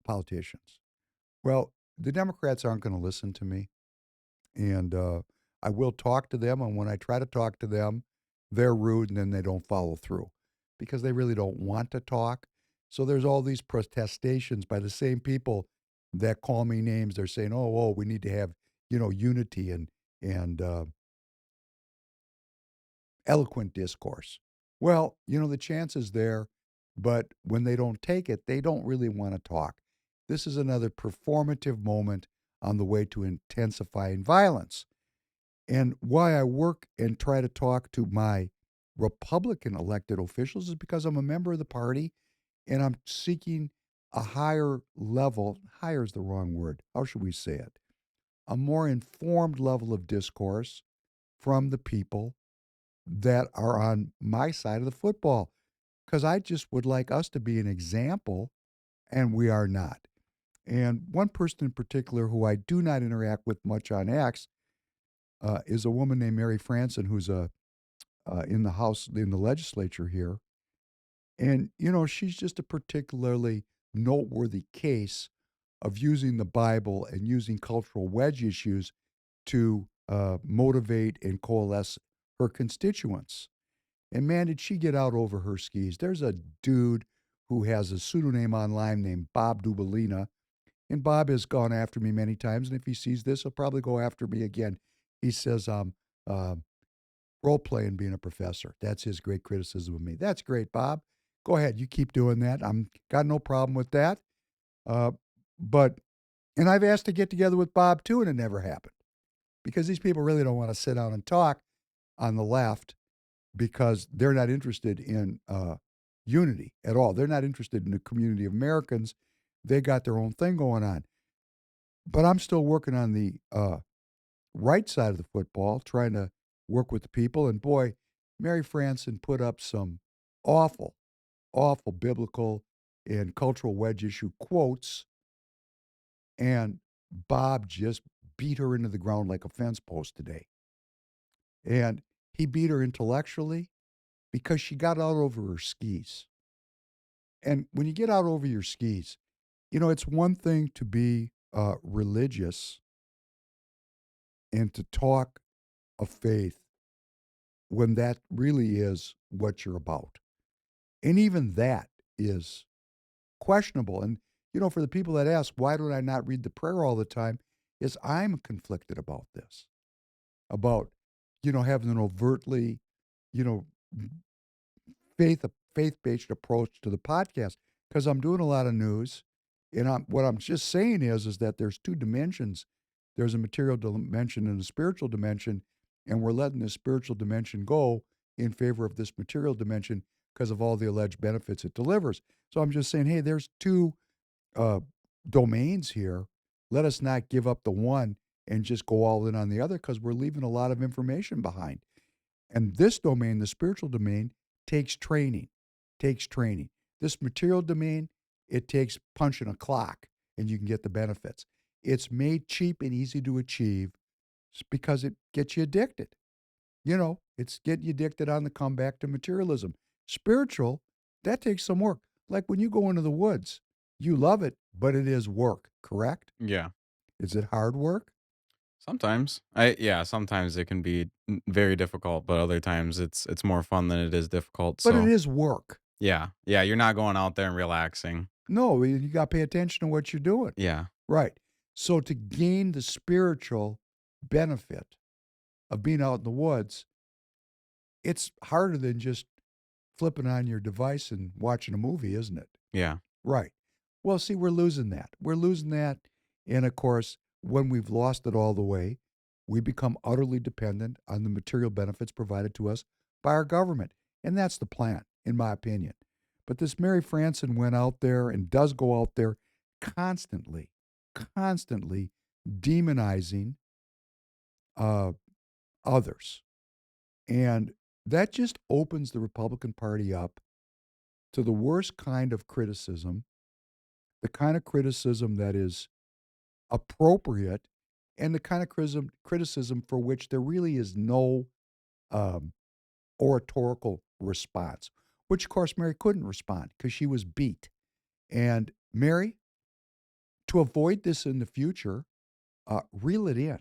[SPEAKER 1] politicians? Well, the Democrats aren't going to listen to me, and I will talk to them, and when I try to talk to them, they're rude, and then they don't follow through because they really don't want to talk. So there's all these protestations by the same people that call me names. They're saying, oh, we need to have, unity and eloquent discourse. Well, the chance is there, but when they don't take it, they don't really want to talk. This is another performative moment on the way to intensifying violence. And why I work and try to talk to my Republican elected officials is because I'm a member of the party and I'm seeking a higher level. Higher is the wrong word. How should we say it? A more informed level of discourse from the people that are on my side of the football. Because I just would like us to be an example, and we are not. And one person in particular who I do not interact with much on X is a woman named Mary Franson, who's in the House, in the legislature here. And, she's just a particularly noteworthy case of using the Bible and using cultural wedge issues to motivate and coalesce her constituents. And man, did she get out over her skis. There's a dude who has a pseudonym online named Bob Dubalina. And Bob has gone after me many times. And if he sees this, he'll probably go after me again. He says, role playing being a professor. That's his great criticism of me. That's great, Bob. Go ahead. You keep doing that. I'm got no problem with that. And I've asked to get together with Bob too, and it never happened. Because these people really don't want to sit down and talk on the left because they're not interested in unity at all. They're not interested in the community of Americans. They got their own thing going on. But I'm still working on the right side of the football, trying to work with the people. And boy, Mary Franson put up some awful biblical and cultural wedge issue quotes. And Bob just beat her into the ground like a fence post today. And he beat her intellectually because she got out over her skis. And when you get out over your skis, it's one thing to be religious and to talk of faith when that really is what you're about. And even that is questionable. And, for the people that ask, why do I not read the prayer all the time, is I'm conflicted about this, about, having an overtly, faith-based approach to the podcast, because I'm doing a lot of news. And what I'm just saying is that there's two dimensions. There's a material dimension and a spiritual dimension, and we're letting the spiritual dimension go in favor of this material dimension because of all the alleged benefits it delivers. So I'm just saying, hey, there's two domains here. Let us not give up the one and just go all in on the other, because we're leaving a lot of information behind. And this domain, the spiritual domain, takes training. This material domain, it takes punching a clock and you can get the benefits. It's made cheap and easy to achieve because it gets you addicted. It's getting you addicted on the comeback to materialism. Spiritual, that takes some work. Like when you go into the woods, you love it, but it is work, correct?
[SPEAKER 2] Yeah.
[SPEAKER 1] Is it hard work?
[SPEAKER 2] Sometimes. Sometimes it can be very difficult, but other times it's more fun than it is difficult.
[SPEAKER 1] But
[SPEAKER 2] So
[SPEAKER 1] it is work.
[SPEAKER 2] yeah, you're not going out there and relaxing.
[SPEAKER 1] No, you got to pay attention to what you're doing.
[SPEAKER 2] Yeah.
[SPEAKER 1] Right. So to gain the spiritual benefit of being out in the woods, it's harder than just flipping on your device and watching a movie, isn't it?
[SPEAKER 2] Yeah.
[SPEAKER 1] Right. Well, see, we're losing that. We're losing that. And of course, when we've lost it all the way, we become utterly dependent on the material benefits provided to us by our government. And that's the plan, in my opinion. But this Mary Franson went out there and does go out there constantly demonizing others. And that just opens the Republican Party up to the worst kind of criticism, the kind of criticism that is appropriate, and the kind of criticism for which there really is no oratorical response, which, of course, Mary couldn't respond because she was beat. And Mary, to avoid this in the future, reel it in.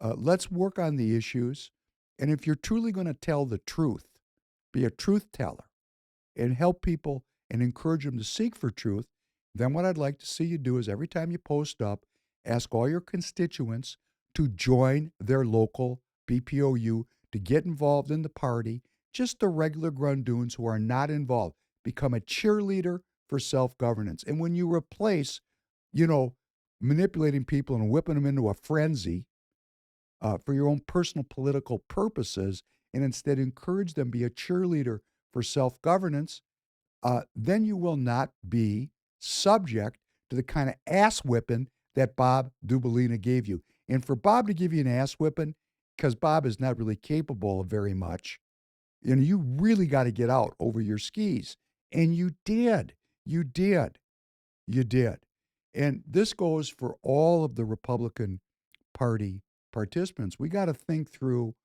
[SPEAKER 1] Let's work on the issues. And if you're truly going to tell the truth, be a truth teller and help people and encourage them to seek for truth, then what I'd like to see you do is every time you post up, ask all your constituents to join their local BPOU, to get involved in the party, just the regular grundoons who are not involved. Become a cheerleader for self-governance. And when you replace, manipulating people and whipping them into a frenzy for your own personal political purposes, and instead encourage them to be a cheerleader for self-governance, then you will not be subject to the kind of ass whipping that Bob Dubalina gave you. And for Bob to give you an ass whipping, because Bob is not really capable of very much, you really got to get out over your skis. And you did. You did. You did. And this goes for all of the Republican Party participants. We got to think through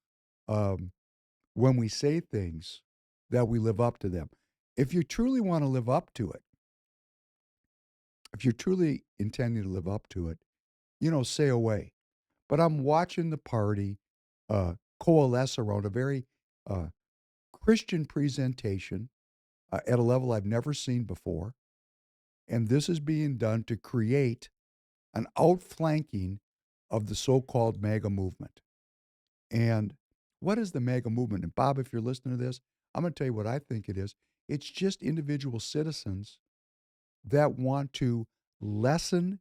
[SPEAKER 1] when we say things that we live up to them. If you truly want to live up to it, if you're truly intending to live up to it, say away. But I'm watching the party coalesce around a very Christian presentation at a level I've never seen before. And this is being done to create an outflanking of the so-called MAGA movement. And what is the MAGA movement? And Bob, if you're listening to this, I'm going to tell you what I think it is. It's just individual citizens that want to lessen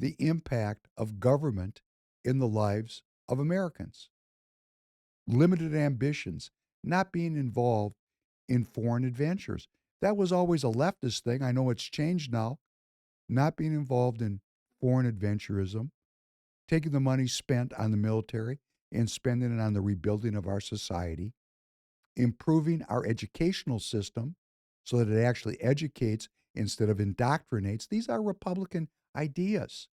[SPEAKER 1] the impact of government in the lives of Americans. Limited ambitions, not being involved in foreign adventures. That was always a leftist thing. I know it's changed now. Not being involved in foreign adventurism, taking the money spent on the military and spending it on the rebuilding of our society, improving our educational system so that it actually educates instead of indoctrinates. These are Republican ideas.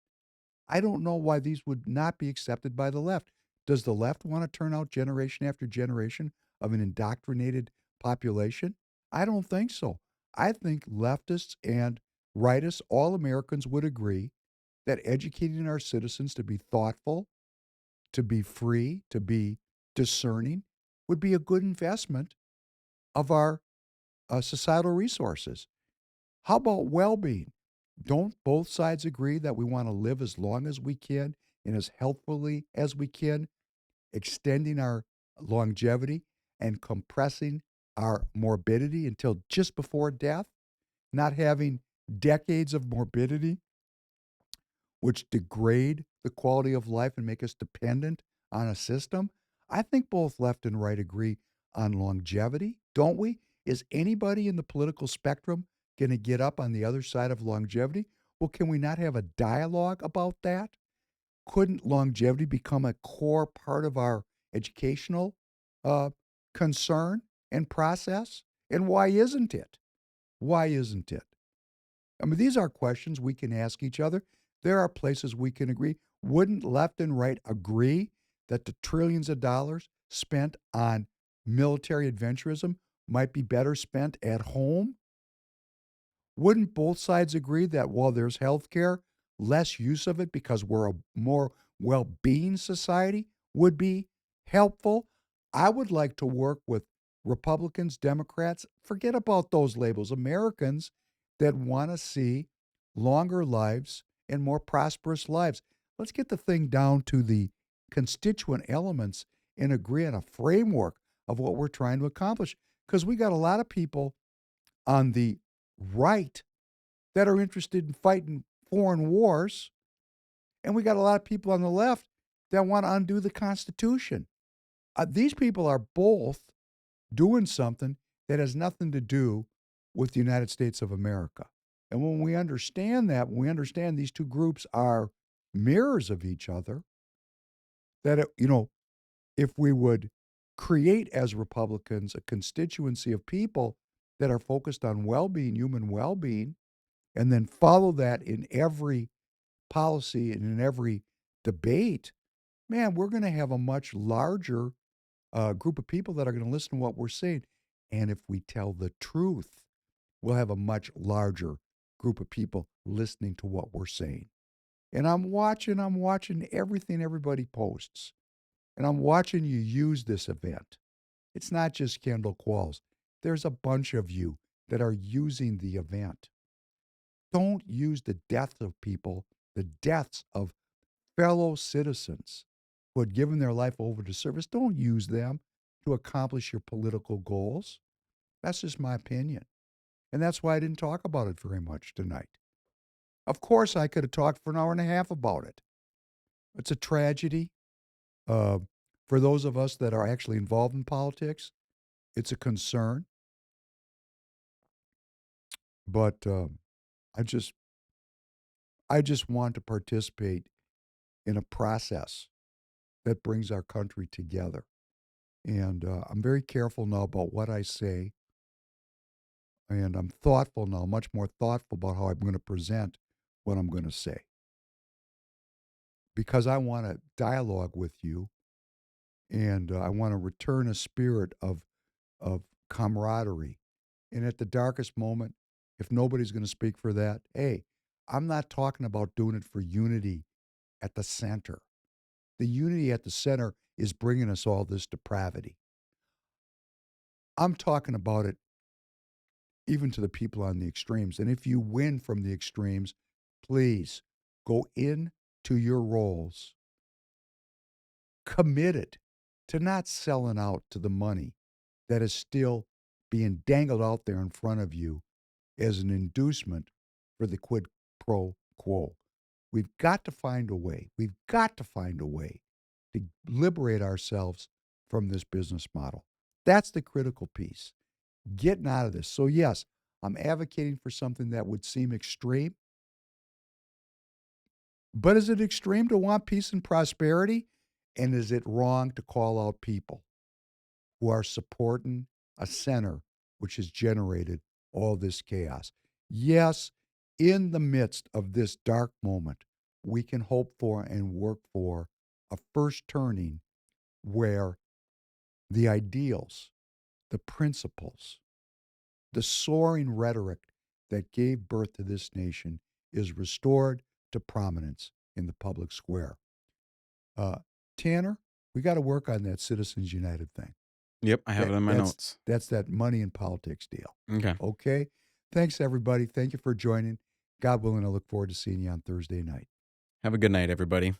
[SPEAKER 1] I don't know why these would not be accepted by the left. Does the left want to turn out generation after generation of an indoctrinated population? I don't think so. I think leftists and rightists, all Americans would agree that educating our citizens to be thoughtful, to be free, to be discerning would be a good investment of our societal resources. How about well-being? Don't both sides agree that we want to live as long as we can and as healthfully as we can, extending our longevity and compressing our morbidity until just before death, not having decades of morbidity which degrade the quality of life and make us dependent on a system? I think both left and right agree on longevity, don't we? Is anybody in the political spectrum going to get up on the other side of longevity? Well, can we not have a dialogue about that? Couldn't longevity become a core part of our educational concern and process? And why isn't it? Why isn't it? I mean, these are questions we can ask each other. There are places we can agree. Wouldn't left and right agree that the trillions of dollars spent on military adventurism might be better spent at home? Wouldn't both sides agree that while there's health care, less use of it because we're a more well-being society would be helpful? I would like to work with Republicans, Democrats, forget about those labels, Americans, that want to see longer lives and more prosperous lives. Let's get the thing down to the constituent elements and agree on a framework of what we're trying to accomplish. Because we got a lot of people on the right that are interested in fighting foreign wars, and we got a lot of people on the left that want to undo the Constitution. These people are both doing something that has nothing to do with the United States of America. And when we understand that, when we understand these two groups are mirrors of each other, that, if we would create as Republicans a constituency of people that are focused on well-being, human well-being, and then follow that in every policy and in every debate, man, we're going to have a much larger group of people that are going to listen to what we're saying. And if we tell the truth, we'll have a much larger group of people listening to what we're saying. And I'm watching everything everybody posts. And I'm watching you use this event. It's not just Kendall Qualls. There's a bunch of you that are using the event. Don't use the deaths of people, the deaths of fellow citizens who had given their life over to service. Don't use them to accomplish your political goals. That's just my opinion. And that's why I didn't talk about it very much tonight. Of course, I could have talked for an hour and a half about it. It's a tragedy. For those of us that are actually involved in politics, it's a concern. But I just want to participate in a process that brings our country together. And I'm very careful now about what I say. And I'm thoughtful now, much more thoughtful about how I'm going to present what I'm going to say. Because I want to dialogue with you, and I want to return a spirit of camaraderie. And at the darkest moment, if nobody's going to speak for that, hey, I'm not talking about doing it for unity at the center. The unity at the center is bringing us all this depravity. I'm talking about it even to the people on the extremes. And if you win from the extremes, please go into your roles committed to not selling out to the money that is still being dangled out there in front of you as an inducement for the quid pro quo. We've got to find a way. We've got to find a way to liberate ourselves from this business model. That's the critical piece. Getting out of this. So yes, I'm advocating for something that would seem extreme. But is it extreme to want peace and prosperity? And is it wrong to call out people who are supporting a center which has generated all this chaos? Yes, in the midst of this dark moment, we can hope for and work for a first turning where the ideals, the principles, the soaring rhetoric that gave birth to this nation is restored to prominence in the public square. Tanner, we got to work on that Citizens United thing.
[SPEAKER 2] Yep, I have it in my notes.
[SPEAKER 1] That's that money in politics deal.
[SPEAKER 2] Okay.
[SPEAKER 1] Okay. Thanks, everybody. Thank you for joining. God willing, I look forward to seeing you on Thursday night.
[SPEAKER 2] Have a good night, everybody.